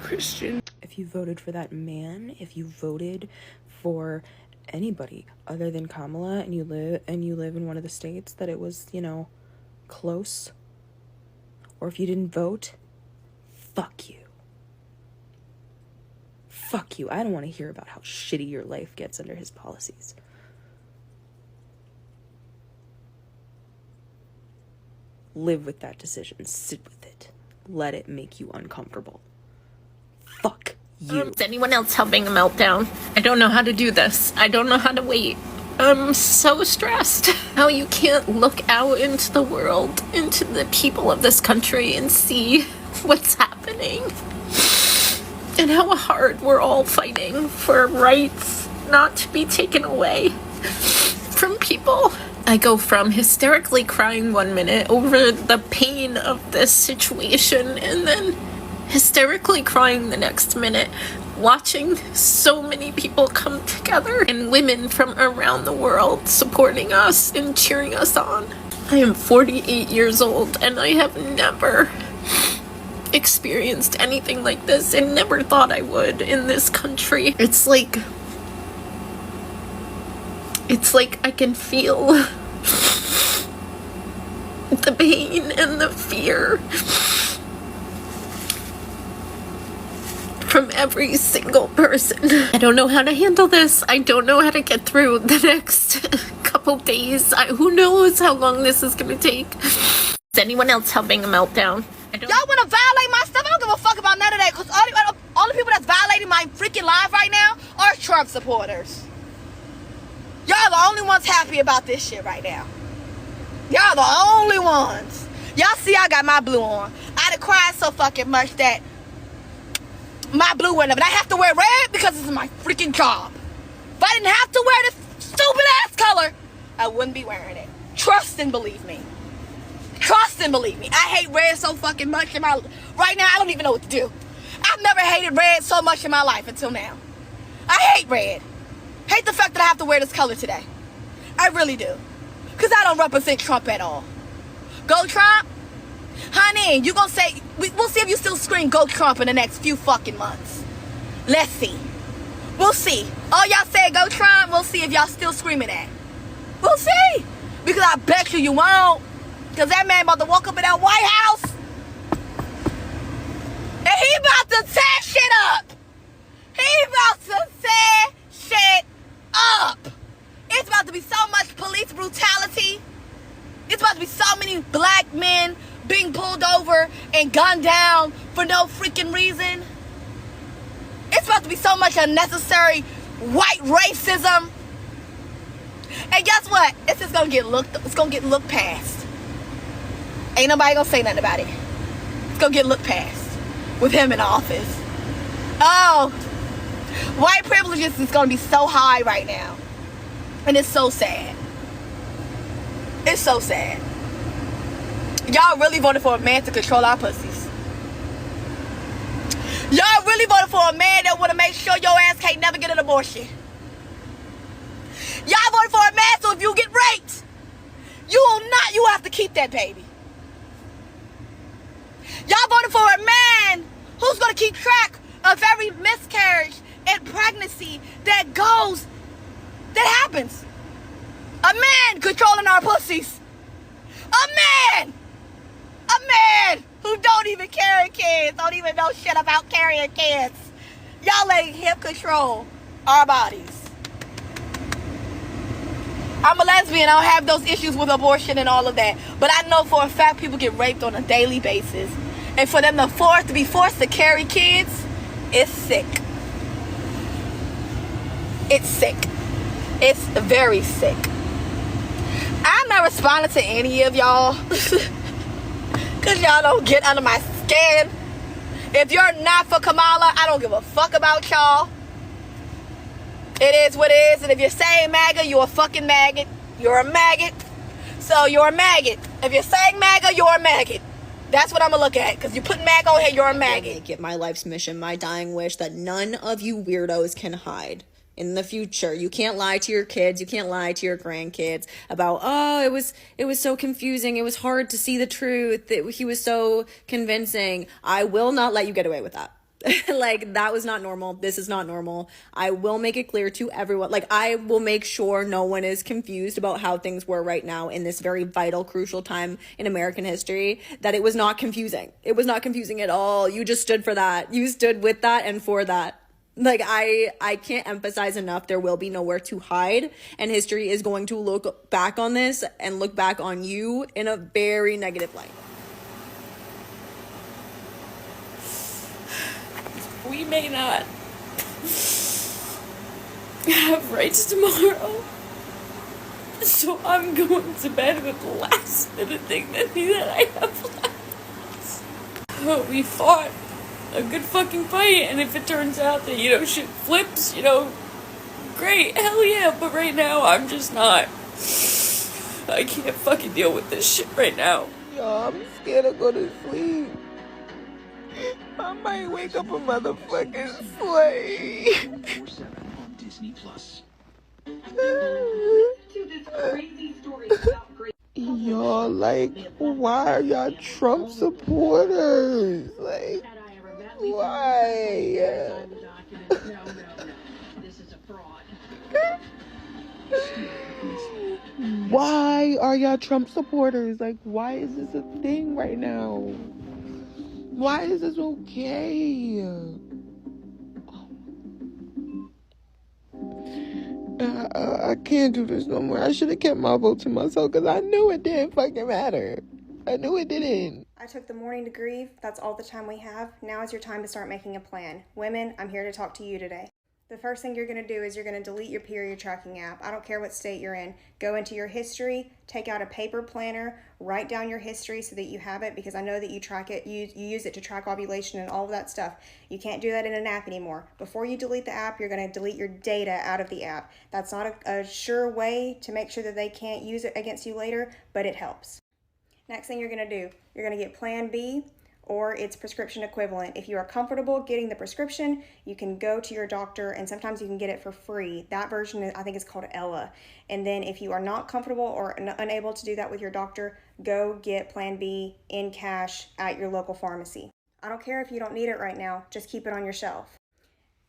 Christian. If you voted for that man, if you voted for anybody other than Kamala, and you live in one of the states that it was, you know, close, or if you didn't vote, fuck you. Fuck you. I don't want to hear about how shitty your life gets under his policies. Live with that decision. Sit with it. Let it make you uncomfortable. Fuck you. Is anyone else having a meltdown? I don't know how to do this. I don't know how to wait. I'm so stressed. How you can't look out into the world, into the people of this country, and see what's happening. And how hard we're all fighting for rights not to be taken away from people. I go from hysterically crying 1 minute over the pain of this situation, and then hysterically crying the next minute, watching so many people come together and women from around the world supporting us and cheering us on. I am 48 years old and I have never experienced anything like this and never thought I would in this country. It's like It's like I can feel the pain and the fear from every single person. I don't know how to handle this. I don't know how to get through the next couple days. Who knows how long this is gonna take. Is anyone else having a meltdown? Y'all wanna violate my stuff? I don't give a fuck about none of that, because all the people that's violating my freaking life right now are Trump supporters. Y'all the only ones happy about this shit right now. Y'all the only ones. Y'all see I got my blue on. I done cried so fucking much that my blue went up. And I have to wear red because this is my freaking job. If I didn't have to wear this stupid ass color, I wouldn't be wearing it. Trust and believe me. Trust and believe me. I hate red so fucking much in my... Right now, I don't even know what to do. I've never hated red so much in my life until now. I hate red. Hate the fact that I have to wear this color today. I really do. Because I don't represent Trump at all. Go Trump? Honey, you gonna say... We'll see if you still scream go Trump in the next few fucking months. Let's see. We'll see. All y'all say go Trump, we'll see if y'all still screaming that. We'll see. Because I bet you won't. Because that man about to walk up in that White House. And he about to tear shit up. He about to tear shit up. It's about to be so much police brutality. It's about to be so many black men being pulled over and gunned down for no freaking reason. It's about to be so much unnecessary white racism. And guess what? It's just gonna get looked past. Ain't nobody gonna say nothing about it. It's gonna get looked past with him in office. Oh, white privilege is gonna be so high right now. And it's so sad. It's so sad. Y'all really voted for a man to control our pussies. Y'all really voted for a man that want to make sure your ass can't never get an abortion. Y'all voted for a man so if you get raped, you have to keep that baby. Y'all voted for a man who's going to keep track of every miscarriage and pregnancy that happens. A man controlling our pussies. A man who don't even carry kids, don't even know shit about carrying kids. Y'all letting him control our bodies. I'm a lesbian. I don't have those issues with abortion and all of that. But I know for a fact people get raped on a daily basis. And for them to be forced to carry kids, it's sick. It's sick. It's very sick. I'm not responding to any of y'all. Because y'all don't get under my skin. If you're not for Kamala, I don't give a fuck about y'all. It is what it is. And if you're saying MAGA, you're a fucking maggot. You're a maggot. So you're a maggot. If you're saying MAGA, you're a maggot. That's what I'm going to look at. Because you put MAGA on here, you're a maggot. Make it my life's mission, my dying wish, that none of you weirdos can hide in the future. You can't lie to your kids. You can't lie to your grandkids about, oh, it was so confusing. It was hard to see the truth. He was so convincing. I will not let you get away with that. Like, that was not normal. This is not normal. I will make it clear to everyone. Like, I will make sure no one is confused about how things were right now in this very vital, crucial time in American history, that it was not confusing. It was not confusing at all. You just stood for that. You stood with that and for that. Like, I can't emphasize enough, there will be nowhere to hide, and history is going to look back on this and look back on you in a very negative light. We may not have rights tomorrow, so I'm going to bed with the last bit of dignity that I have left. But we fought a good fucking fight, and if it turns out that, shit flips, great, hell yeah, but right now, I'm just not. I can't fucking deal with this shit right now. Yo, I'm scared to go to sleep. I might wake up a motherfucking slave. Y'all, like, why are y'all Trump supporters? Like, why? Why are y'all Trump supporters? Like, why is this a thing right now? Why is this okay? I can't do this no more. I should have kept my vote to myself because I knew it didn't fucking matter. I knew it didn't. I took the morning to grieve. That's all the time we have. Now is your time to start making a plan. Women, I'm here to talk to you today. The first thing you're going to do is you're going to delete your period tracking app. I don't care what state you're in. Go into your history, take out a paper planner, write down your history so that you have it, because I know that you track it, you use it to track ovulation and all of that stuff. You can't do that in an app anymore. Before you delete the app, you're going to delete your data out of the app. That's not a sure way to make sure that they can't use it against you later, but it helps. Next thing you're going to do, you're going to get Plan B or its prescription equivalent. If you are comfortable getting the prescription, you can go to your doctor and sometimes you can get it for free. That version, I think, is called Ella. And then if you are not comfortable or unable to do that with your doctor, go get Plan B in cash at your local pharmacy. I don't care if you don't need it right now, just keep it on your shelf.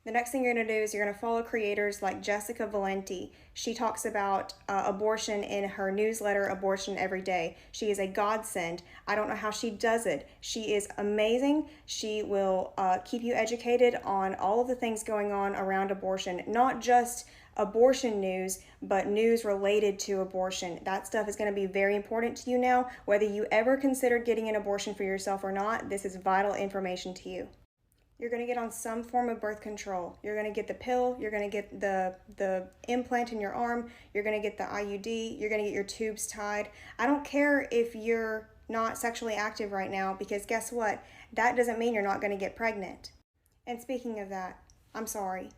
The next thing you're going to do is you're going to follow creators like Jessica Valenti. She talks about abortion in her newsletter, Abortion Every Day. She is a godsend. I don't know how she does it. She is amazing. She will keep you educated on all of the things going on around abortion, not just abortion news, but news related to abortion. That stuff is going to be very important to you now. Whether you ever considered getting an abortion for yourself or not, this is vital information to you. You're going to get on some form of birth control. You're going to get the pill, you're going to get the implant in your arm, you're going to get the IUD, you're going to get your tubes tied. I don't care if you're not sexually active right now, because guess what? That doesn't mean you're not going to get pregnant. And speaking of that, I'm sorry.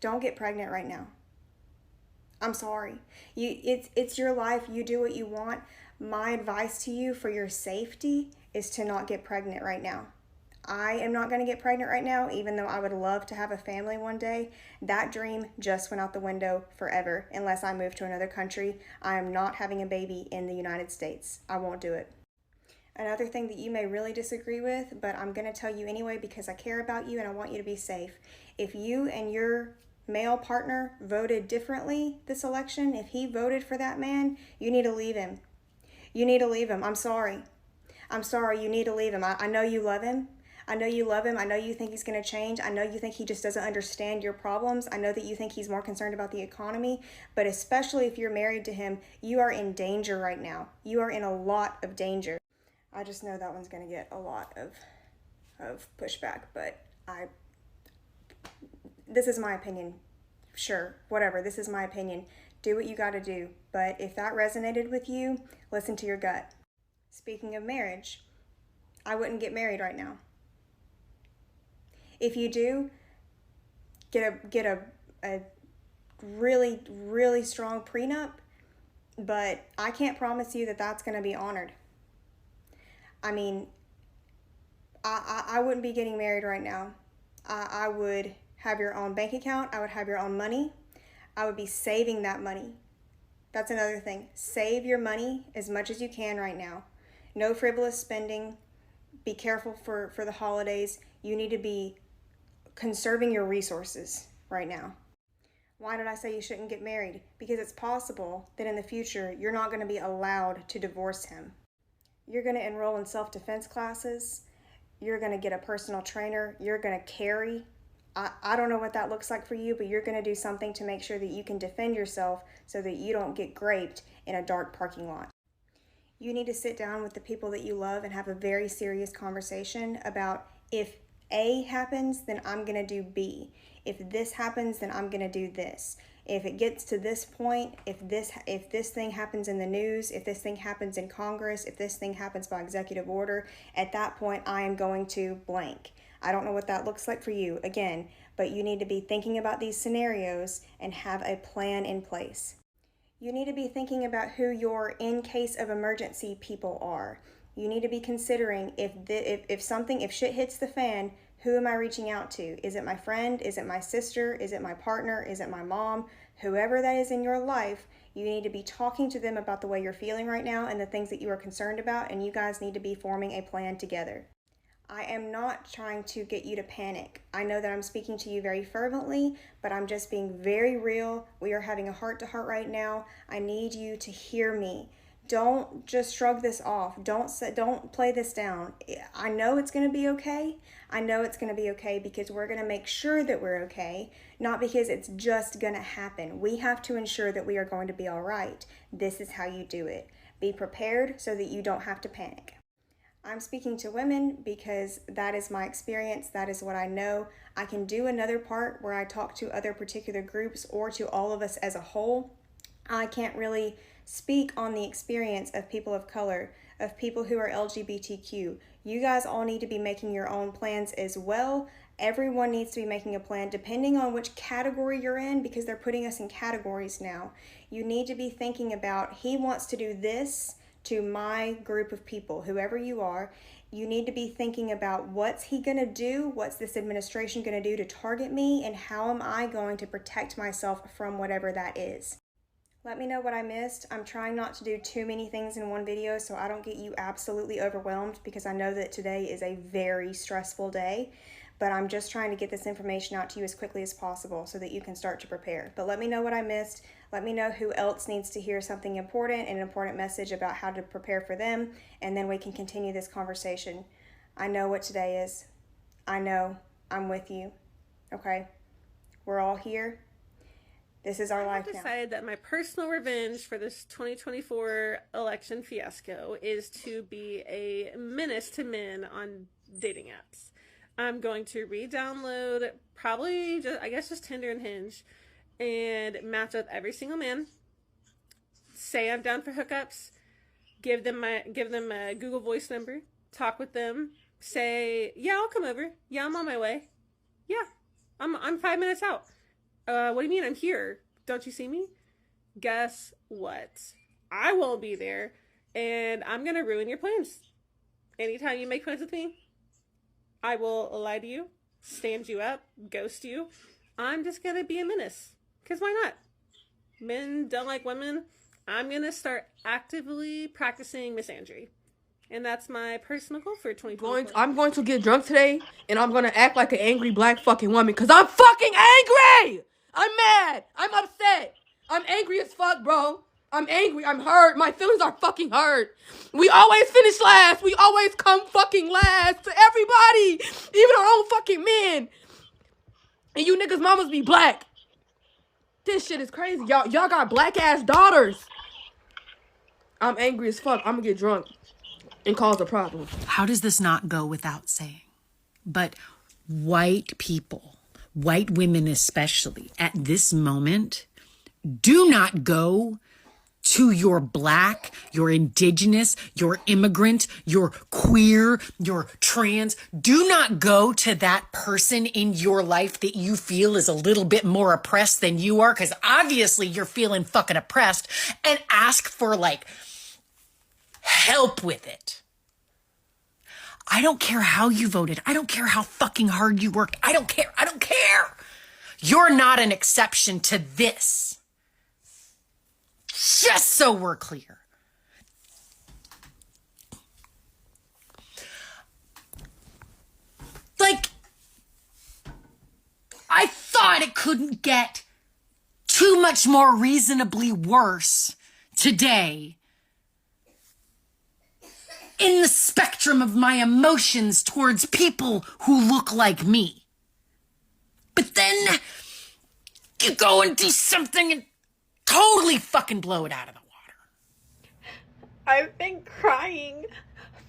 Don't get pregnant right now. I'm sorry. It's your life. You do what you want. My advice to you for your safety is to not get pregnant right now. I am not going to get pregnant right now, even though I would love to have a family one day. That dream just went out the window forever. Unless I move to another country, I am not having a baby in the United States. I won't do it. Another thing that you may really disagree with, but I'm going to tell you anyway because I care about you and I want you to be safe. If you and your male partner voted differently this election, if he voted for that man, you need to leave him. You need to leave him. I'm sorry. I'm sorry. You need to leave him. I know you love him. I know you love him. I know you think he's going to change. I know you think he just doesn't understand your problems. I know that you think he's more concerned about the economy, but especially if you're married to him, you are in danger right now. You are in a lot of danger. I just know that one's going to get a lot of pushback, but this is my opinion. Sure, whatever. This is my opinion. Do what you got to do. But if that resonated with you, listen to your gut. Speaking of marriage, I wouldn't get married right now. If you do, get a really, really strong prenup, but I can't promise you that that's going to be honored. I mean, I wouldn't be getting married right now. I would have your own bank account. I would have your own money. I would be saving that money. That's another thing. Save your money as much as you can right now. No frivolous spending. Be careful for the holidays. You need to be conserving your resources right now. Why did I say you shouldn't get married? Because it's possible that in the future you're not going to be allowed to divorce him. You're going to enroll in self-defense classes. You're going to get a personal trainer. You're going to carry. I don't know what that looks like for you, but you're going to do something to make sure that you can defend yourself so that you don't get raped in a dark parking lot. You need to sit down with the people that you love and have a very serious conversation about, if A happens, then I'm going to do B. If this happens, then I'm going to do this. If it gets to this point, if this thing happens in the news, if this thing happens in Congress, if this thing happens by executive order, at that point I am going to blank. I don't know what that looks like for you, again, but you need to be thinking about these scenarios and have a plan in place. You need to be thinking about who your in case of emergency people are. You need to be considering if shit hits the fan, who am I reaching out to? Is it my friend? Is it my sister? Is it my partner? Is it my mom? Whoever that is in your life, you need to be talking to them about the way you're feeling right now and the things that you are concerned about, and you guys need to be forming a plan together. I am not trying to get you to panic. I know that I'm speaking to you very fervently, but I'm just being very real. We are having a heart-to-heart right now. I need you to hear me. Don't just shrug this off. Don't play this down. I know it's going to be okay. I know it's going to be okay because we're going to make sure that we're okay, not because it's just going to happen. We have to ensure that we are going to be all right. This is how you do it. Be prepared so that you don't have to panic. I'm speaking to women because that is my experience. That is what I know. I can do another part where I talk to other particular groups or to all of us as a whole. I can't really speak on the experience of people of color, of people who are LGBTQ. You guys all need to be making your own plans as well. Everyone needs to be making a plan depending on which category you're in, because they're putting us in categories now. You need to be thinking about, he wants to do this to my group of people, whoever you are. You need to be thinking about, what's he going to do? What's this administration going to do to target me? And how am I going to protect myself from whatever that is? Let me know what I missed. I'm trying not to do too many things in one video so I don't get you absolutely overwhelmed, because I know that today is a very stressful day, but I'm just trying to get this information out to you as quickly as possible so that you can start to prepare. But let me know what I missed. Let me know who else needs to hear something important, an important message about how to prepare for them, and then we can continue this conversation. I know what today is. I know. I'm with you. Okay? We're all here. This is our life now. I've decided that my personal revenge for this 2024 election fiasco is to be a menace to men on dating apps. I'm going to re-download probably just Tinder and Hinge and match up every single man. Say I'm down for hookups. Give them a Google Voice number. Talk with them. Say, yeah, I'll come over. Yeah, I'm on my way. Yeah, I'm 5 minutes out. What do you mean? I'm here. Don't you see me? Guess what? I won't be there, and I'm gonna ruin your plans. Anytime you make plans with me, I will lie to you, stand you up, ghost you. I'm just gonna be a menace. Because why not? Men don't like women. I'm gonna start actively practicing misandry. And that's my personal goal for 2024. I'm going to get drunk today, and I'm going to act like an angry black fucking woman, because I'm fucking angry! I'm mad! I'm upset! I'm angry as fuck, bro. I'm angry. I'm hurt. My feelings are fucking hurt. We always finish last. We always come fucking last to everybody, even our own fucking men. And you niggas mamas be black. This shit is crazy. Y'all got black ass daughters. I'm angry as fuck. I'm gonna get drunk and cause a problem. How does this not go without saying? But white people, white women especially, at this moment, do not go to your black, your indigenous, your immigrant, your queer, your trans. Do not go to that person in your life that you feel is a little bit more oppressed than you are, because obviously you're feeling fucking oppressed, and ask for help with it. I don't care how you voted. I don't care how fucking hard you worked. I don't care. I don't care. You're not an exception to this. Just so we're clear. I thought it couldn't get too much more reasonably worse today in the spectrum of my emotions towards people who look like me. But then you go and do something and totally fucking blow it out of the water. I've been crying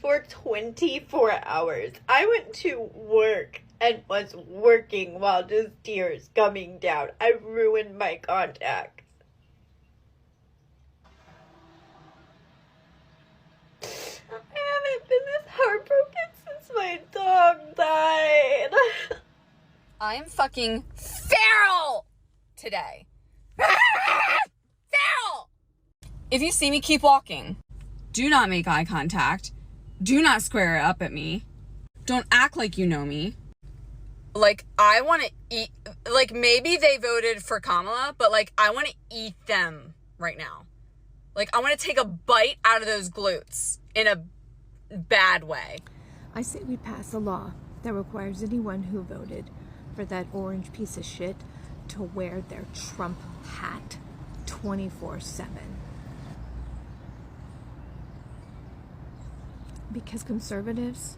for 24 hours. I went to work and was working while just tears coming down. I ruined my contacts. I haven't been this heartbroken since my dog died. I am fucking feral today. Feral! If you see me, keep walking. Do not make eye contact. Do not square up at me. Don't act like you know me. I want to eat... maybe they voted for Kamala, but, I want to eat them right now. I want to take a bite out of those glutes in a bad way. I say we pass a law that requires anyone who voted for that orange piece of shit to wear their Trump hat 24/7. Because conservatives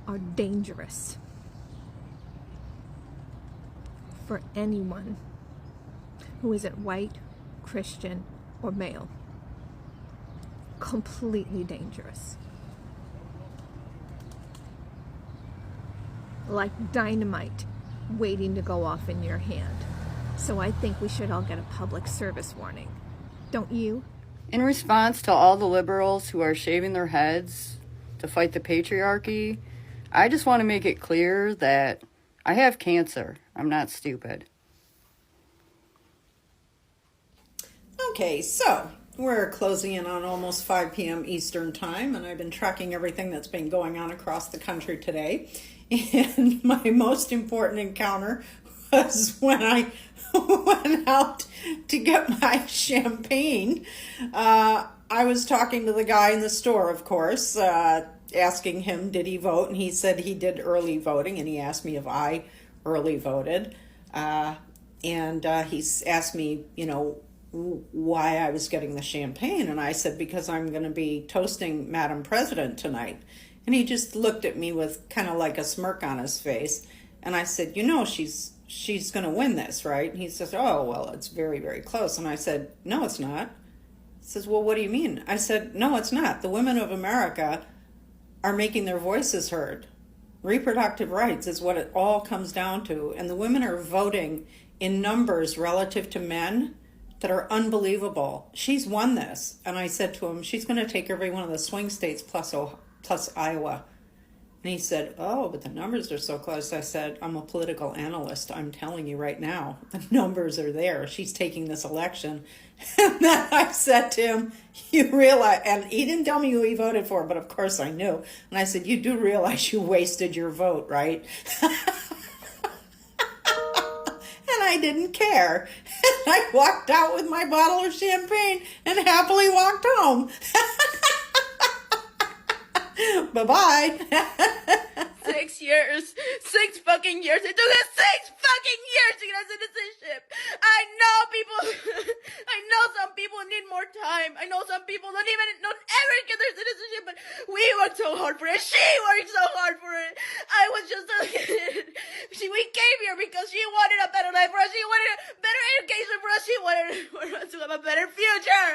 are dangerous for anyone who isn't white, Christian, or male. Completely dangerous. Like dynamite waiting to go off in your hand. So I think we should all get a public service warning. Don't you? In response to all the liberals who are shaving their heads to fight the patriarchy, I just want to make it clear that I have cancer. I'm not stupid. Okay, so we're closing in on almost 5 p.m. Eastern time, and I've been tracking everything that's been going on across the country today. And my most important encounter was when I went out to get my champagne. I was talking to the guy in the store, of course, asking him, did he vote? And he said he did early voting, and he asked me if I early voted. And he asked me, why I was getting the champagne. And I said, because I'm going to be toasting Madam President tonight. And he just looked at me with kind of like a smirk on his face. And I said, she's going to win this, right? And he says, oh, well, it's very, very close. And I said, no, it's not. He says, well, what do you mean? I said, no, it's not. The women of America are making their voices heard. Reproductive rights is what it all comes down to. And the women are voting in numbers relative to men that are unbelievable. She's won this. And I said to him, she's going to take every one of the swing states plus Iowa. And he said, oh, but the numbers are so close. I said, I'm a political analyst. I'm telling you right now, the numbers are there. She's taking this election. And then I said to him, you realize, and he didn't tell me who he voted for, but of course I knew. And I said, you do realize you wasted your vote, right? And I didn't care. And I walked out with my bottle of champagne and happily walked home. Bye-bye. 6 years. 6 fucking years. It took us 6 fucking years to get our citizenship. I know some people need more time. I know some people don't ever get their citizenship, but we worked so hard for it. She worked so hard for it. I was just a kid. We came here because she wanted a better life for us. She wanted a better education for us. She wanted for us to have a better future.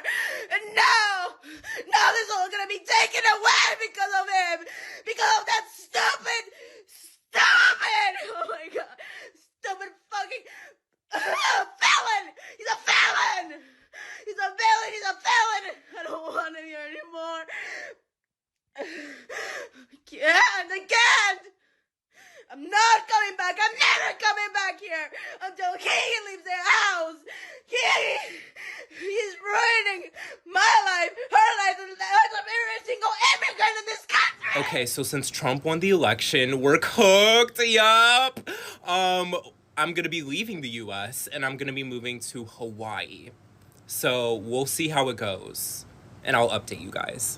And now this is all gonna be taken away because of him. Because of that stupid, oh my god, stupid fucking felon. He's a felon. He's a villain. He's a felon. I don't want him here anymore. I can't. I'm not coming back. I'm never coming back here until he leaves the house. He's ruining my life, her life, and the lives of every single immigrant in this country. Okay, so since Trump won the election, we're cooked. Yup. I'm gonna be leaving the U.S. and I'm gonna be moving to Hawaii. So we'll see how it goes, and I'll update you guys.